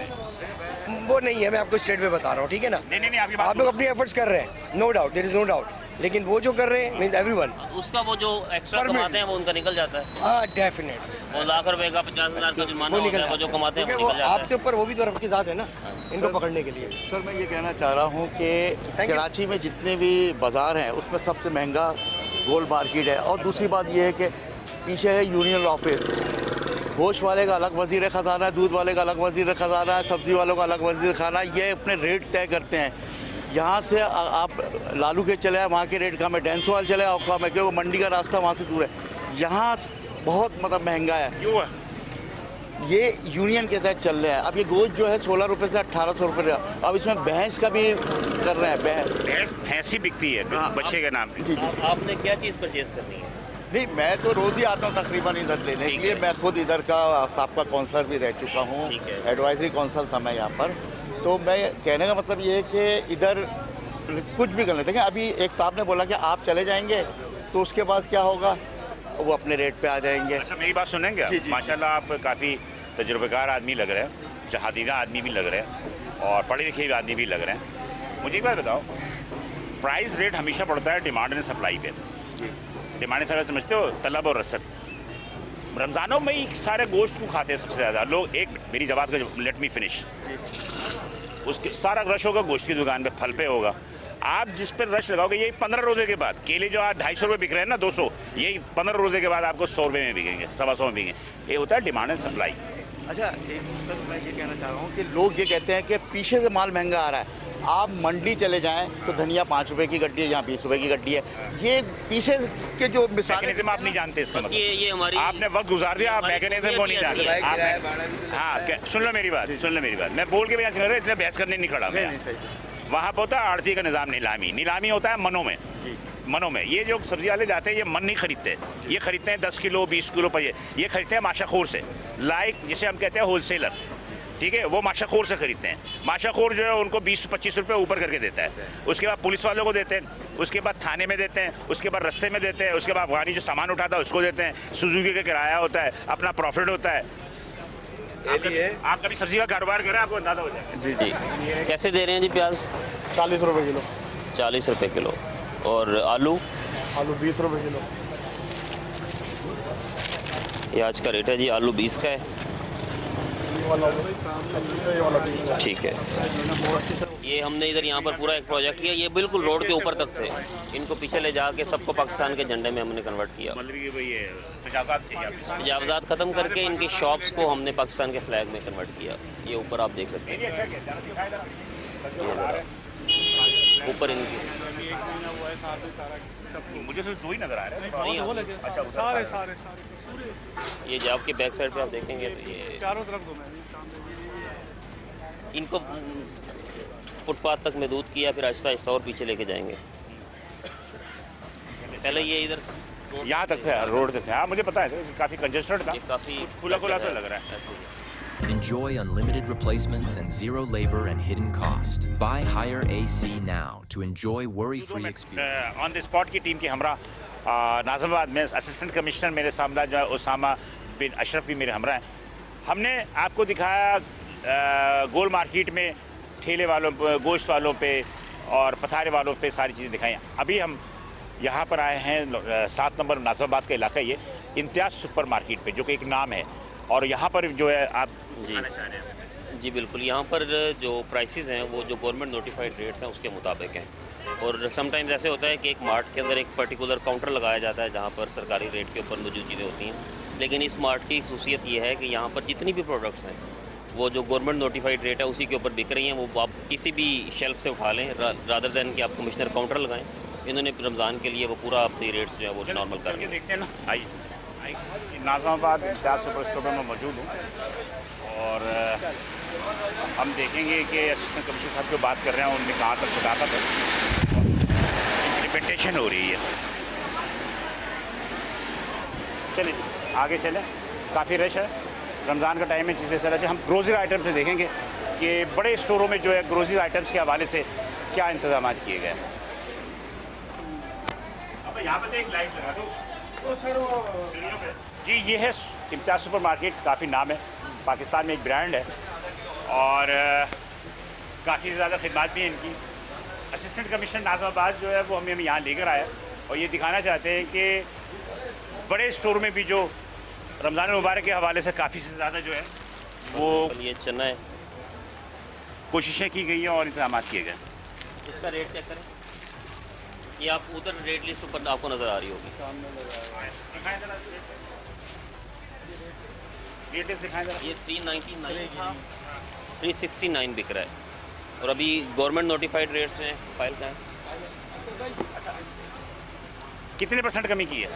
[SPEAKER 9] वो नहीं है, मैं आपको स्ट्रेट पे बता रहा हूँ, ठीक है ना?
[SPEAKER 4] नहीं आपकी बात
[SPEAKER 9] आप लोग अपनी एफर्ट्स कर रहे हैं, no doubt, there is no doubt. लेकिन वो जो कर रहे हैं मींस एवरीवन,
[SPEAKER 5] उसका वो जो एक्स्ट्रा कमाते हैं वो उनका निकल जाता है।
[SPEAKER 9] हाँ डेफिनेट,
[SPEAKER 5] वो लाख रुपए का 50,000 का जुर्माना
[SPEAKER 9] वो
[SPEAKER 5] होता
[SPEAKER 9] निकल
[SPEAKER 5] है, वो जो कमाते हैं वो
[SPEAKER 9] क्योंकि वो
[SPEAKER 5] निकल जाता है।
[SPEAKER 9] आपसे ऊपर वो भी तो आपके साथ है ना, इनको पकड़ने के लिए।
[SPEAKER 11] सर मैं ये कहना चाह रहा हूँ कि कराची में जितने भी बाज़ार हैं उसमें सबसे महंगा गोल्ड मार्केट है। और दूसरी बात ये है कि पीछे है यूनियन ऑफिस, गोश्त वाले का अलग वज़ीर ख़जाना है, दूध वाले का अलग वज़ीर ख़जाना है, सब्ज़ी वालों का अलग वज़ीर ख़जाना है। ये अपने रेट तय करते हैं। यहाँ से आप लालू के चले आए, वहाँ के रेट कम है, डेंसवाल चले आओ कम है, क्योंकि मंडी का रास्ता वहाँ से दूर है। यहाँ बहुत मतलब महंगा है।
[SPEAKER 4] क्यों है?
[SPEAKER 11] ये यूनियन के तहत चल रहे हैं। अब ये गोश्त जो है 16 रुपये से 1800 रुपये, अब इसमें भैंस का भी कर रहे हैं।
[SPEAKER 4] भैंस ही बिकती है बच्चे के नाम पे।
[SPEAKER 11] जी जी।
[SPEAKER 5] आपने क्या चीज़ परचेज करनी है?
[SPEAKER 11] नहीं मैं तो रोज़ ही आता हूँ तकरीबन इधर लेने के लिए। मैं खुद इधर का साबका काउंसलर भी रह चुका हूँ, एडवाइजरी काउंसिल था मैं यहाँ पर। तो मैं कहने का मतलब ये है कि इधर कुछ भी कर लेते हैं। अभी एक साहब ने बोला कि आप चले जाएंगे तो उसके बाद क्या होगा, वो अपने रेट पे आ जाएंगे।
[SPEAKER 4] अच्छा मेरी बात सुनेंगे आप? माशाल्लाह आप काफ़ी तजुर्बेकार आदमी लग रहे हैं, जहादीदा आदमी भी लग रहे हैं और पढ़े लिखे भी आदमी भी लग रहे हैं। मुझे एक बात बताओ, प्राइस रेट हमेशा पड़ता है डिमांड एंड सप्लाई पे। डिमांड एंड सप्लाई समझते हो, तलब और रसद। रमज़ानों में ही सारे गोश्त को खाते हैं सबसे ज़्यादा लोग। एक मेरी जवाब का लेट मी फिनिश, उसके सारा रश होगा गोश्त की दुकान पे, फल पे होगा। आप जिस पर रश लगाओगे, यही 15 रोज़े के बाद केले जो आज 250 रुपये बिक रहे हैं ना, 200, यही 15 रोज़े के बाद आपको 100 रुपये में बिकेंगे, 125 में बिकेंगे। ये होता है डिमांड एंड सप्लाई।
[SPEAKER 11] अच्छा एक सर मैं ये कहना चाह रहा हूँ कि लोग ये कहते हैं कि पीछे से माल महंगा आ रहा है। आप मंडी चले जाएं तो धनिया 5 रुपए की गड्डी है, यहाँ 20 रुपए की गड्डी है। ये पीछे के जो
[SPEAKER 4] मैकेनिज्म आप नहीं जानते इसका मतलब।
[SPEAKER 5] ये हमारी,
[SPEAKER 4] आपने वक्त गुजार दिया, आप मैकेनिज्म को नहीं जानते। हाँ सुन लो मेरी बात, सुन लो मेरी बात। मैं बोल के बयान कर रहा हूँ, इसलिए बहस करने नहीं खड़ा मैं। वहाँ पर होता है आड़ती का निज़ाम, नीलामी होता है मनों में। मनों में ये जो सब्जी वाले जाते हैं ये मन नहीं खरीदते, ये खरीदते हैं 10 किलो 20 किलो पर। ये खरीदते हैं माशाखोर से, लाइक जिसे हम कहते हैं होलसेलर, ठीक है? वो माशाखोर से खरीदते हैं। माशाखोर जो है उनको 20-25 रुपये ऊपर करके देता है। उसके बाद पुलिस वालों को देते हैं, उसके बाद थाने में देते हैं, उसके बाद रास्ते में देते हैं, उसके बाद अफगानी जो सामान उठाता है उसको देते हैं। सुजुकी का किराया होता है, अपना प्रॉफिट होता है। आप कभी सब्जी का कारोबार करें, आपको अंदाजा हो जाएगा।
[SPEAKER 5] जी जी। कैसे दे रहे हैं जी प्याज?
[SPEAKER 8] 40 रुपये किलो।
[SPEAKER 5] 40 रुपये किलो। और आलू?
[SPEAKER 8] आलू 20 रुपये किलो।
[SPEAKER 5] ये आज का रेट है जी, आलू 20 का है। ठीक है। ये हमने इधर यहाँ पर पूरा एक प्रोजेक्ट किया, ये बिल्कुल रोड के ऊपर तक थे। इनको पीछे ले जाके सबको पाकिस्तान के झंडे में हमने कन्वर्ट किया। तजावज़ात ख़त्म करके इनकी शॉप्स को हमने पाकिस्तान के फ्लैग में कन्वर्ट किया। ये ऊपर आप देख सकते हैं, ऊपर इनकी
[SPEAKER 4] मुझे तो 2 ही नजर आ रहे हैं।
[SPEAKER 10] अच्छा सारे
[SPEAKER 5] ये जब आपके बैक साइड पे आप देखेंगे तो ये
[SPEAKER 10] चारों तरफ
[SPEAKER 5] इनको फुटपाथ तक महदूद किया, फिर आहिस्ता आहिस्ता और पीछे लेके जाएंगे। पहले ये इधर
[SPEAKER 4] यहाँ तक थे, रोड तक थे। हाँ मुझे पता है, काफ़ी कंजेस्टेड था,
[SPEAKER 5] काफ़ी
[SPEAKER 4] खुला सा लग रहा है
[SPEAKER 5] ऐसे।
[SPEAKER 12] Enjoy unlimited replacements and zero labor and hidden cost. Buy Hire AC now to enjoy worry-free experience.
[SPEAKER 4] On the spot की टीम के हमरा नाज़िमाबाद में असिस्टेंट कमिश्नर मेरे सामने जो है उसामा बिन अशरफ भी मेरे हमरा हैं। हमने आपको दिखाया गोल मार्केट में ठेले वालों पे, गोश्त वालों पे और पथारे वालों पे सारी चीज़ें दिखाई। अभी हम यहाँ पर आए हैं 7 नंबर नाज़िमाबाद का इलाका, ये इम्तियाज़ सुपर मार्केट पे, जो कि एक नाम है। और यहाँ पर जो है आप
[SPEAKER 5] जी बिल्कुल, यहाँ पर जो प्राइसेस हैं वो जो गवर्नमेंट नोटिफाइड रेट्स हैं उसके मुताबिक हैं। और समटाइम्स ऐसे होता है कि एक मार्ट के अंदर एक पर्टिकुलर काउंटर लगाया जाता है जहाँ पर सरकारी रेट के ऊपर मौजूद चीज़ें होती हैं। लेकिन इस मार्ट की खसूसियत ये है कि यहाँ पर जितनी भी प्रोडक्ट्स हैं वो जो गवर्नमेंट नोटिफाइड रेट है उसी के ऊपर बिक रही हैं। वो आप किसी भी शेल्फ से उठा लें रादर दैन कि आप कमिश्नर काउंटर लगाएं। इन्होंने रमज़ान के लिए वो पूरा अपनी रेट्स जो है वो नॉर्मल कर दिए।
[SPEAKER 4] देखते हैं ना, आइए। नाज़िमाबाद इम्तियाज़ सुपर स्टोर में मौजूद हूँ और हम देखेंगे कि असिस्टेंट कमिश्नर साहब जो बात कर रहे हैं उनमें कहाँ तक सदाकत है, इम्प्लीमेंटेशन हो रही है। चलिए आगे चलें, काफ़ी रश है, रमज़ान का टाइम है, चीज़ें सर हम ग्रोसरी आइटम से देखेंगे कि बड़े स्टोरों में जो है ग्रोसरी आइटम्स के हवाले से क्या इंतजाम किए गए। अब यहाँ पर एक लाइट लगा दो सर जी। ये है इम्तियाज़ सुपर मार्केट, काफ़ी नाम है, पाकिस्तान में एक ब्रांड है और काफ़ी ज़्यादा खिदमत भी है इनकी। असिस्टेंट कमिश्नर नाज़िमाबाद जो है वो हमें यहाँ लेकर आया और ये दिखाना चाहते हैं कि बड़े स्टोर में भी जो रमज़ान मुबारक के हवाले से काफ़ी से ज़्यादा जो है वो
[SPEAKER 5] ये चना है,
[SPEAKER 4] कोशिशें की गई हैं और इंतजाम किए गए।
[SPEAKER 5] इसका रेट चेक करें, ये आप उधर रेट लिस्ट ऊपर आपको नज़र आ रही होगी।
[SPEAKER 4] रेट लिस्ट दिखाएं जरा।
[SPEAKER 5] ये 399 था, 369 बिक रहा है और अभी गवर्नमेंट नोटिफाइड रेट्स में फाइल का है।
[SPEAKER 4] कितने % कमी की है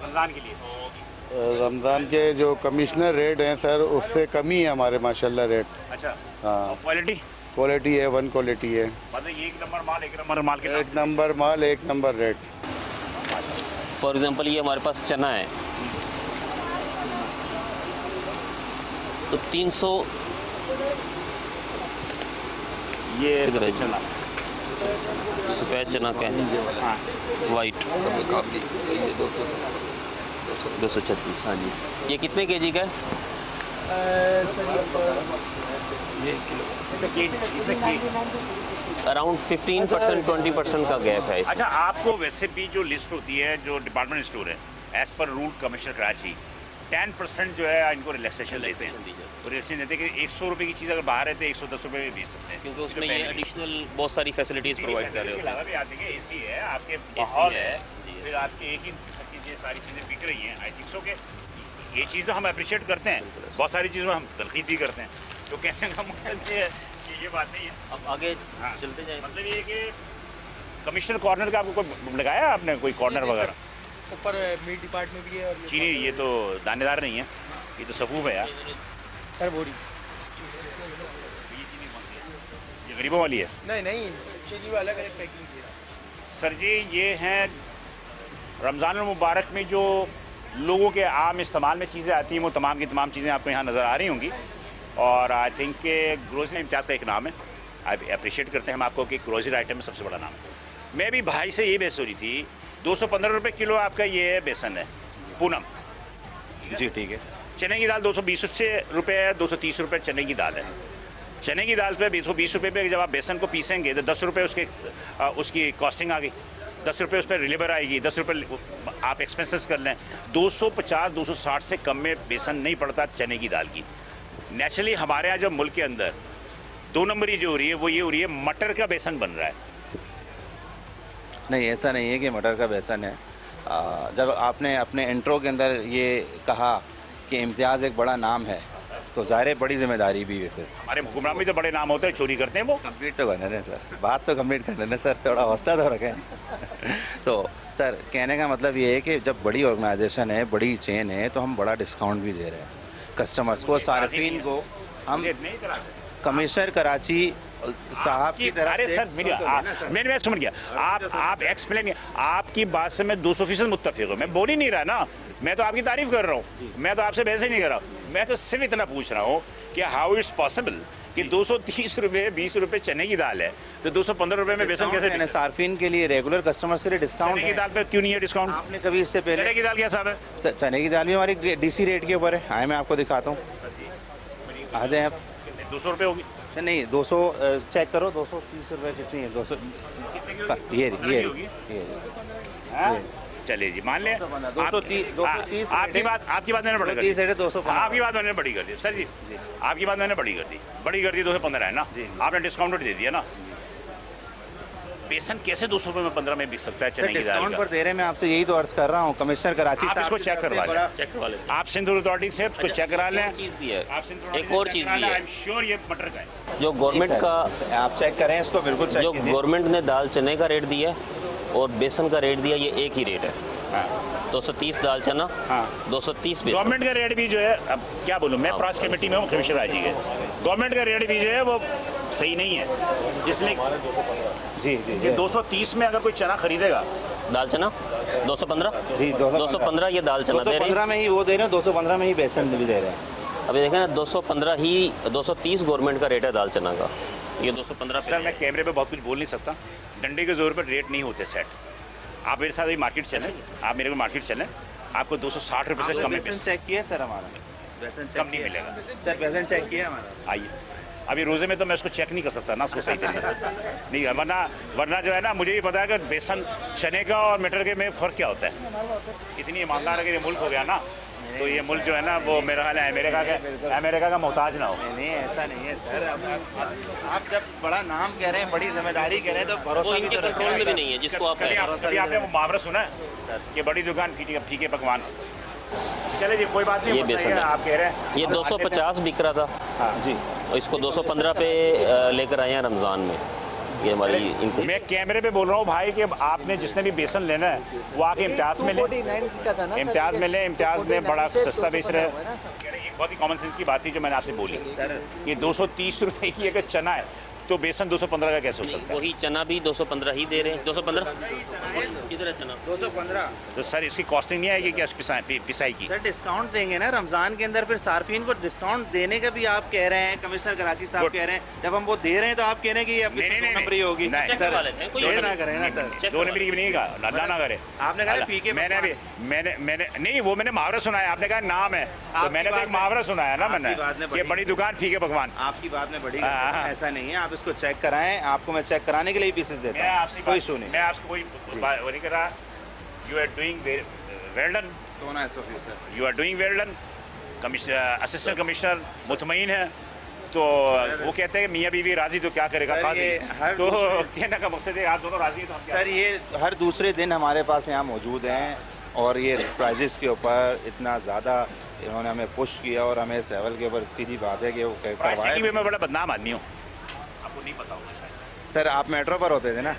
[SPEAKER 4] रमज़ान के लिए?
[SPEAKER 10] रमज़ान के जो कमिश्नर रेट हैं सर उससे कमी है हमारे माशाल्लाह रेट।
[SPEAKER 4] अच्छा,
[SPEAKER 10] हाँ,
[SPEAKER 4] क्वालिटी
[SPEAKER 10] क्वालिटी है, 1 क्वालिटी है,
[SPEAKER 4] मतलब ये एक नंबर माल, एक नंबर माल के
[SPEAKER 10] एक नंबर माल, एक नंबर रेट।
[SPEAKER 5] फॉर एग्जांपल ये हमारे पास चना है तो 300
[SPEAKER 4] ये चना
[SPEAKER 5] सफ़ेद चना का है, वाइट 236। हाँ जी, ये कितने केजी का है? अराउंड 15% 20% का गैप है इसमें।
[SPEAKER 4] अच्छा, आपको वैसे भी जो लिस्ट होती है जो डिपार्टमेंट स्टोर है as per rule commissioner Karachi 10% जो है इनको रिलैक्सेशन देते हैं। रिलैक्सेशन देते हैं कि 100 रुपये की चीज़ अगर बाहर है तो 110 रुपये में बेच सकते हैं,
[SPEAKER 5] क्योंकि उसमें ये एडिशनल बहुत सारी फैसिलिटीज़ प्रोवाइड कर रहे होते हैं।
[SPEAKER 4] भी आती है, AC है, आपके माहौल है, फिर आपके एक ही ये सारी चीज़ें बिक रही हैं। आई थिंक सो कि ये चीज़ तो हम अप्रिशिएट करते हैं, बहुत सारी चीज़ों में हम तनकीद भी करते हैं। तो कहने का मकसद ये है कि ये बात नहीं है।
[SPEAKER 5] अब आगे चलते जाए,
[SPEAKER 4] मतलब ये कि कमिश्नर कॉर्नर का आपको कोई लगाया है आपने कोई कॉर्नर वगैरह?
[SPEAKER 9] ऊपर मीट डिपार्टमेंट भी है और
[SPEAKER 4] चीनी ये तो दानेदार नहीं है, ये तो सफूफ है यार।
[SPEAKER 9] सर बोरी
[SPEAKER 4] ये गरीबों वाली है?
[SPEAKER 9] नहीं चीनी वाला अलग पैकिंग है
[SPEAKER 4] सर जी। ये हैं रमज़ान मुबारक में जो लोगों के आम इस्तेमाल में चीज़ें आती हैं वो तमाम की तमाम चीज़ें आपको यहाँ नज़र आ रही होंगी। और आई थिंक के ग्रोसरी इम्तियाज़ का एक नाम है, आप अप्रिशिएट करते हैं हम आपको कि ग्रोसरी आइटम में सबसे बड़ा नाम है। मैं भी भाई से ये बहस हो रही थी, 215 रुपये किलो आपका ये बेसन है पूनम
[SPEAKER 11] जी, ठीक है।
[SPEAKER 4] चने की दाल 220 रुपये है, 230 रुपये चने की दाल है। चने की दाल पे 220 रुपये पे जब आप बेसन को पीसेंगे तो 10 रुपये उसकी कॉस्टिंग आ गई, 10 रुपये उस पर लेबर आएगी, 10 रुपये आप एक्सपेंसेस कर लें। 250 260 से कम में बेसन नहीं पड़ता चने की दाल की। नेचुरली हमारे यहाँ जब मुल्क के अंदर 2 नंबरी जो हो रही है वो ये हो रही है मटर का बेसन बन रहा है।
[SPEAKER 13] नहीं, ऐसा नहीं है कि मटर का बेसन है। जब आपने अपने इंट्रो के अंदर ये कहा कि इम्तियाज़ एक बड़ा नाम है तो ज़ाहिर बड़ी जिम्मेदारी भी है। फिर
[SPEAKER 4] हमारे हुक्मरान भी तो बड़े नाम होते हैं, चोरी करते हैं वो।
[SPEAKER 13] कंप्लीट तो करने दें सर, बात तो कंप्लीट करने दें सर, थोड़ा हौसला तो रखें। तो सर कहने का मतलब ये है कि जब बड़ी ऑर्गेनाइजेशन है, बड़ी चेन है, तो हम बड़ा डिस्काउंट भी दे रहे हैं कस्टमर्स को, सार्फिन को। हम कमिश्नर कराची साहब की तरफ
[SPEAKER 4] अरे सर मैं समझ गया, आप एक्सप्लेन, आपकी बात से मैं 200% मुत्तफिक हूँ। मैं बोल ही नहीं रहा ना, मैं तो आपकी तारीफ कर रहा हूँ, मैं तो आपसे बहस ही नहीं कर रहा। मैं तो सिर्फ इतना पूछ रहा हूँ कि हाउ इट्स पॉसिबल कि 230 रुपये 20 रुपये चने की दाल है तो 215 रुपये में बेसन कैसे?
[SPEAKER 13] सार्फिन के लिए, रेगुलर कस्टमर्स के लिए डिस्काउंट।
[SPEAKER 4] चने की दाल पे क्यों नहीं है डिस्काउंट?
[SPEAKER 13] आपने कभी इससे पहले
[SPEAKER 4] चने की दाल क्या साहब है?
[SPEAKER 13] चने की दाल भी हमारी DC रेट के ऊपर है। आए मैं आपको दिखाता हूँ, आ जाए आप।
[SPEAKER 4] 200 रुपये होगी?
[SPEAKER 13] नहीं, 200 चेक करो, 230 रुपये कितनी है? 200 ये
[SPEAKER 4] चलिए जी, मान लें
[SPEAKER 13] 230।
[SPEAKER 4] आपकी बात मैंने बड़ी कर दी।
[SPEAKER 13] 215
[SPEAKER 4] आपकी बात मैंने बड़ी कर दी सर जी, आपकी बात मैंने बड़ी कर दी 215 है ना, आपने डिस्काउंटेड दे दिया ना। बेसन कैसे 200 रुपये में 15 में बिक सकता है चने की दाल
[SPEAKER 13] डिस्काउंट
[SPEAKER 4] का?
[SPEAKER 13] पर दे रहे हैं, मैं आपसे यही तो अर्ज कर रहा हूँ। कमिश्नर कराची
[SPEAKER 4] आप
[SPEAKER 13] साहब
[SPEAKER 4] इसको
[SPEAKER 13] की
[SPEAKER 4] चेक
[SPEAKER 13] तरफ से
[SPEAKER 4] करवा
[SPEAKER 13] बड़ा-
[SPEAKER 4] लें,
[SPEAKER 5] चेक करवा लेते
[SPEAKER 4] आप सिंध अथॉरिटी से इसको चेक करा लें।
[SPEAKER 5] चीज़ भी है,
[SPEAKER 4] आप सिंध
[SPEAKER 5] एक और चीज़ भी है।
[SPEAKER 4] आई एम श्योर ये मटर का है।
[SPEAKER 5] जो गवर्नमेंट का
[SPEAKER 13] आप चेक करें इसको, बिल्कुल चेक
[SPEAKER 5] जो
[SPEAKER 13] कीजिए।
[SPEAKER 5] गवर्नमेंट ने दाल चने का रेट दिया और बेसन का रेट दिया, ये एक ही रेट है। 230 दाल चना, 230 बेसन।
[SPEAKER 4] गवर्नमेंट का रेट भी जो है, अब क्या बोलूँ मैं, प्रास कमेटी में हूँ कमिश्नर राजी के, गवर्नमेंट का रेट भी जो है वो सही नहीं है, इसलिए
[SPEAKER 13] जी
[SPEAKER 4] ये 230 में अगर कोई चना खरीदेगा,
[SPEAKER 5] दाल चना 215
[SPEAKER 13] जी
[SPEAKER 5] 215 ये दाल चना दे रहे हैं।
[SPEAKER 13] 215 में ही वो दे रहे हैं, 215 में ही बेसन भी दे रहे हैं।
[SPEAKER 5] अभी देखें ना 215 ही 230 गवर्नमेंट का रेट है दाल चना का, ये 215
[SPEAKER 4] सर मैं कैमरे पे बहुत कुछ बोल नहीं सकता, डंडे के जोर पर रेट नहीं होते सेट। आप मेरे साथ अभी मार्केट चलें, आप मेरे को मार्केट चलें, आपको 260 रुपये से कम में
[SPEAKER 13] बेसन चेक किया सर हमारा, बेसन
[SPEAKER 4] कम नहीं मिलेगा।
[SPEAKER 13] सर बेसन चेक किया हमारा।
[SPEAKER 4] आइए, अभी रोज़े में तो मैं उसको चेक नहीं कर सकता ना उसको सही तरीके से नहीं, वरना जो है ना, मुझे ये पता है कि बेसन चने का और मटर के में फ़र्क क्या होता है। इतनी ईमानदार अगर ये मुल्क हो गया ना, तो ये मुल्क जो है ना वो मेरा ख्याल है अमेरिका का मोहताज ना हो।
[SPEAKER 13] नहीं ऐसा नहीं है सर, आप जब बड़ा नाम कह रहे हैं, बड़ी जिम्मेदारी कह रहे हैं, तो
[SPEAKER 5] वो
[SPEAKER 13] भरोसा भी
[SPEAKER 5] इनके
[SPEAKER 13] तो
[SPEAKER 5] कंट्रोल में भी नहीं है जिसको आप
[SPEAKER 4] कभी आपने वो मुहावरा सुना है कि बड़ी दुकान फीके पकवान? चले जी कोई बात नहीं,
[SPEAKER 5] ये बेसन है,
[SPEAKER 4] आप कह रहे हैं
[SPEAKER 5] ये 250 बिक रहा था
[SPEAKER 13] जी,
[SPEAKER 5] और इसको 215 पे लेकर आए हैं रमज़ान में। ये हमारी इनको
[SPEAKER 4] मैं कैमरे पे बोल रहा हूँ भाई कि आपने जिसने भी बेसन लेना है वो आके इम्तियाज़ में ले, इम्तियाज़ में ले, इम्तियाज़ में बड़ा सस्ता बेच रहे हैं। एक बहुत ही कॉमन सेंस की बात थी जो मैंने आपसे बोली, ये 230 रुपये की अगर चना है तो बेसन 215 का कैसे हो सकता है?
[SPEAKER 5] वही चना भी 215 ही दे रहे हैं। 215 किधर है चना?
[SPEAKER 13] 215।
[SPEAKER 4] तो सर इसकी कॉस्टिंग नहीं आएगी क्या पिसाई की?
[SPEAKER 13] सर डिस्काउंट देंगे ना रमजान के अंदर, फिर सार्फिन को डिस्काउंट देने का भी आप कह रहे हैं, कमिश्नर कराची साहब कह रहे हैं, जब हम वो दे रहे हैं तो आप कह रहे हैं कि ये आपकी
[SPEAKER 4] नहीं,
[SPEAKER 13] दो नंबरी होगी।
[SPEAKER 4] नहीं,
[SPEAKER 5] चेक करवा लेते हैं, कोई
[SPEAKER 13] ये ना करें ना सर,
[SPEAKER 4] 2 नंबर की नहीं कहा, ना करे।
[SPEAKER 13] आपने कहा फीके
[SPEAKER 4] मैंने नहीं, वो मैंने मुहावरा सुना है, आपने कहा नाम है, तो मैंने तो एक मुहावरा सुना है ना मैंने, ये बड़ी दुकान फीके पकवान।
[SPEAKER 13] आपकी बात में बड़ी
[SPEAKER 4] हाँ।
[SPEAKER 13] ऐसा नहीं है, आप इसको चेक कराएं, आपको मैं चेक कराने के लिए पीसेस देता
[SPEAKER 4] मैं
[SPEAKER 13] हूं,
[SPEAKER 4] आपसे
[SPEAKER 13] कोई इशू नहीं।
[SPEAKER 4] मैं आपको कोई वो नहीं कर रहा, you are doing well done,
[SPEAKER 13] सोना है सोफी sir,
[SPEAKER 4] you are doing well done. Assistant commissioner मुतमईन है, तो वो कहते हैं कि मियाँ बीवी राजी तो क्या करेगा
[SPEAKER 13] सर,
[SPEAKER 4] काजी,
[SPEAKER 13] ये हर
[SPEAKER 4] तो
[SPEAKER 13] दूसरे-
[SPEAKER 4] कहने का मकसद है आप दोनों राजी हैं तो हम क्या
[SPEAKER 13] सर ये हर दूसरे दिन हमारे पास यहाँ मौजूद हैं, और ये प्राइजेस के ऊपर इतना ज़्यादा इन्होंने हमें पुश किया, और हमें इस लेवल के ऊपर सीधी बात है कि वो
[SPEAKER 4] प्राइसिंग में
[SPEAKER 13] करवाए।
[SPEAKER 4] मैं बड़ा बदनाम आदमी हूँ, आपको नहीं पता होगा शायद।
[SPEAKER 13] सर आप मेट्रो पर होते थे ना?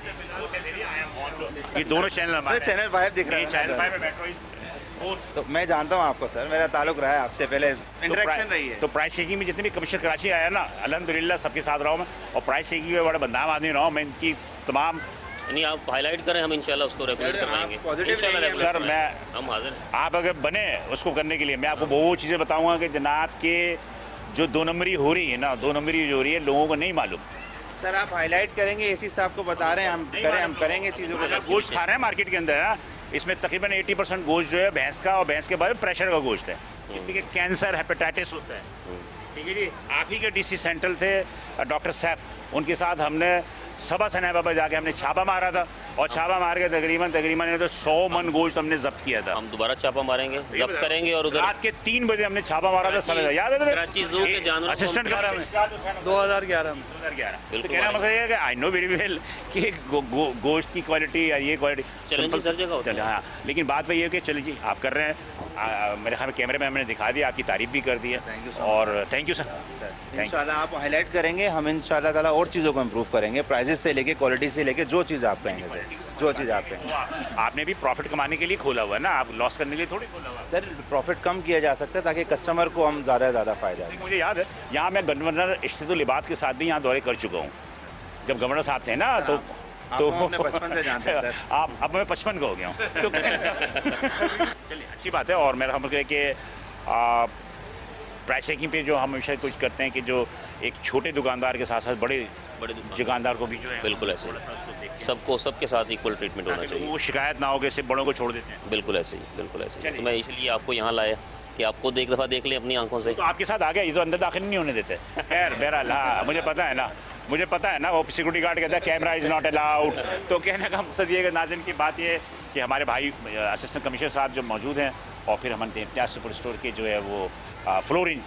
[SPEAKER 4] ये दोनों चैनल हमारे
[SPEAKER 13] अरे चैनल 5 दिख रहा है ना
[SPEAKER 4] चैनल
[SPEAKER 13] सर।
[SPEAKER 4] 5 में मेट्रो
[SPEAKER 13] तो मैं जानता हूँ आपको सर, मेरा ताल्लुक रहा है आपसे, पहले इंटरेक्शन रही है।
[SPEAKER 4] तो प्राइस चेकिंग में जितने भी कमिश्नर कराची आया ना, अल्हम्दुलिल्लाह सबके साथ रहा हूँ मैं, और प्राइस चेकिंग में बड़ा बदनाम आदमी रहा हूँ मैं, इनकी तमाम
[SPEAKER 5] नहीं आप हाईलाइट करें, हम इंशाल्लाह उसको रेगुलेट करवाएंगे। इंशाल्लाह रेगुलेट
[SPEAKER 4] सर
[SPEAKER 5] करवाएंगे।
[SPEAKER 4] मैं
[SPEAKER 5] हम हाजिर हैं।
[SPEAKER 4] आप अगर बने उसको करने के लिए, मैं आपको वो चीज़ें बताऊंगा कि जनाब के जो 2 नंबरी हो रही है ना, 2 नंबरी जो हो रही है लोगों को नहीं मालूम।
[SPEAKER 13] सर आप हाईलाइट करेंगे, एसी साहब को बता रहे हैं, हम करेंगे चीज़ों को।
[SPEAKER 4] गोश्त खा रहे हैं मार्केट के अंदर है, इसमें तकरीबन 80% गोश्त जो है भैंस का, और भैंस के बाद प्रेशर का गोश्त है, किसी के कैंसर हेपेटाइटिस होता है। ठीक है जी, आप ही के डीसी सेंट्रल थे डॉक्टर सैफ, उनके साथ हमने सबा सनैबा पर जाके हमने छापा मारा था, और छापा मार के तकरीबन तो 100 मन गोश्त हमने जब्त किया था।
[SPEAKER 5] हम दोबारा छापा मारेंगे, जब्त करेंगे, और उधर
[SPEAKER 4] रात के 3 बजे हमने छापा मारा था, समय याद है तुम्हें?
[SPEAKER 5] कराची जू के जानवरों
[SPEAKER 4] असिस्टेंट कर रहा हूँ
[SPEAKER 10] 2011 में।
[SPEAKER 4] 2011। तो
[SPEAKER 5] बिल्कुल
[SPEAKER 4] कहना मतलब ये है कि आई नो वेरी वेल कि गोश्त की क्वालिटी या ये क्वालिटी
[SPEAKER 5] चैलेंजेस हर जगह होते हैं।
[SPEAKER 4] हाँ, लेकिन बात वही है कि चलिए जी आप कर रहे हैं, मेरे ख्याल में कैमरे में हमने दिखा दिया, आपकी तारीफ भी कर दी है, और थैंक यू सर।
[SPEAKER 13] इंशाल्लाह आप हाईलाइट करेंगे, हम इंशाल्लाह ताला और चीज़ों को इम्प्रूव करेंगे, प्राइजेस से लेके क्वालिटी से लेके जो चीज़ आप कहेंगे सर, जो चीज़ आप कहेंगे।
[SPEAKER 4] आपने भी प्रॉफिट कमाने के लिए खोला हुआ है ना, आप लॉस करने के लिए थोड़ी खोला हुआ है।
[SPEAKER 13] सर प्रॉफिट कम किया जा सकता है ताकि कस्टमर को हम ज़्यादा से ज़्यादा फ़ायदा दें।
[SPEAKER 4] मुझे याद है यहाँ मैं गवर्नर इश्तितुल लिबात के साथ भी यहाँ दौरे कर चुका हूँ, जब गवर्नर साहब थे ना, तो
[SPEAKER 13] अपने बचपन से जानते हैं सर।
[SPEAKER 4] आप अब मैं 55 का हो गया हूँ तो चलिए अच्छी बात है। और मेरा हम है कि प्राइस चेकिंग पे जो हम हमेशा कुछ करते हैं कि जो एक छोटे दुकानदार के साथ साथ बड़े दुकानदार को भी जो है
[SPEAKER 5] बिल्कुल ऐसे सबको सबके साथ इक्वल ट्रीटमेंट होना चाहिए,
[SPEAKER 4] वो शिकायत ना हो कि सिर्फ बड़ों को छोड़ देते हैं।
[SPEAKER 5] बिल्कुल ऐसे ही, बिल्कुल ऐसे ही। तो मैं इसलिए आपको यहाँ लाया कि आपको एक दफ़ा देख लें अपनी आंखों से।
[SPEAKER 4] तो आपके साथ आ गया, ये तो अंदर दाखिल नहीं होने देते। खैर बहरहाल हाँ, मुझे पता है ना, वो सिक्योरिटी गार्ड कहता है कैमरा इज़ नॉट अलाउड। तो कहने का मकसद ये है, नाज़रीन की बात ये कि हमारे भाई असिस्टेंट कमिश्नर साहब जो मौजूद हैं, और फिर हमारे इम्तियाज़ सुपर स्टोर के जो है वो फ्लोरिंग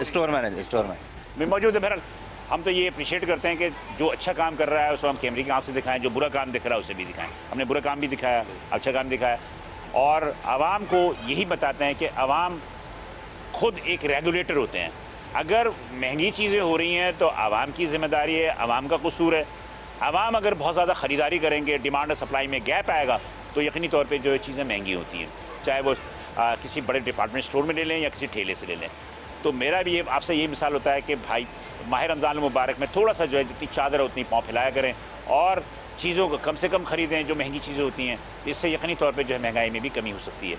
[SPEAKER 13] स्टोर मैनेजर, स्टोर में
[SPEAKER 4] भी मौजूद है। बहरहाल हम तो ये अप्रिशिएट करते हैं कि जो अच्छा काम कर रहा है उसको हम कैमरे की आँख से दिखाएं, जो बुरा काम दिख रहा है उसे भी दिखाएं। हमने बुरा काम भी दिखाया, अच्छा काम दिखाया, और आवाम को यही बताते हैं कि आवाम खुद एक रेगुलेटर होते हैं। अगर महंगी चीज़ें हो रही हैं तो आवाम की ज़िम्मेदारी है, आवाम का कसूर है। आवाम अगर बहुत ज़्यादा ख़रीदारी करेंगे, डिमांड और सप्लाई में गैप आएगा तो यकीनी तौर पे जो चीज़ें महंगी होती हैं, चाहे वो किसी बड़े डिपार्टमेंट स्टोर में ले लें या किसी ठेले से ले लें। तो मेरा भी ये आपसे यही मिसाल होता है कि भाई माह रमज़ान मुबारक में थोड़ा सा जो है जितनी चादर है उतनी पाँव फैलाया करें और चीज़ों को कम से कम ख़रीदें जो महंगी चीज़ें होती हैं। इससे यकीनी तौर पे जो है महंगाई में भी कमी हो सकती है।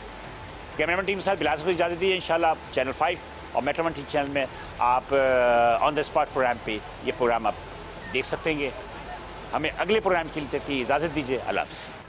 [SPEAKER 4] कैमरामैन टीम के साथ बिलास को इजाज़त दी है। इंशाल्लाह चैनल 5 और मेट्रो वन चैनल में आप ऑन द स्पॉट प्रोग्राम पे ये प्रोग्राम आप देख सकते हैं। हमें अगले प्रोग्राम के लिए इजाज़त दीजिए। अल्लाह हाफ़िज़।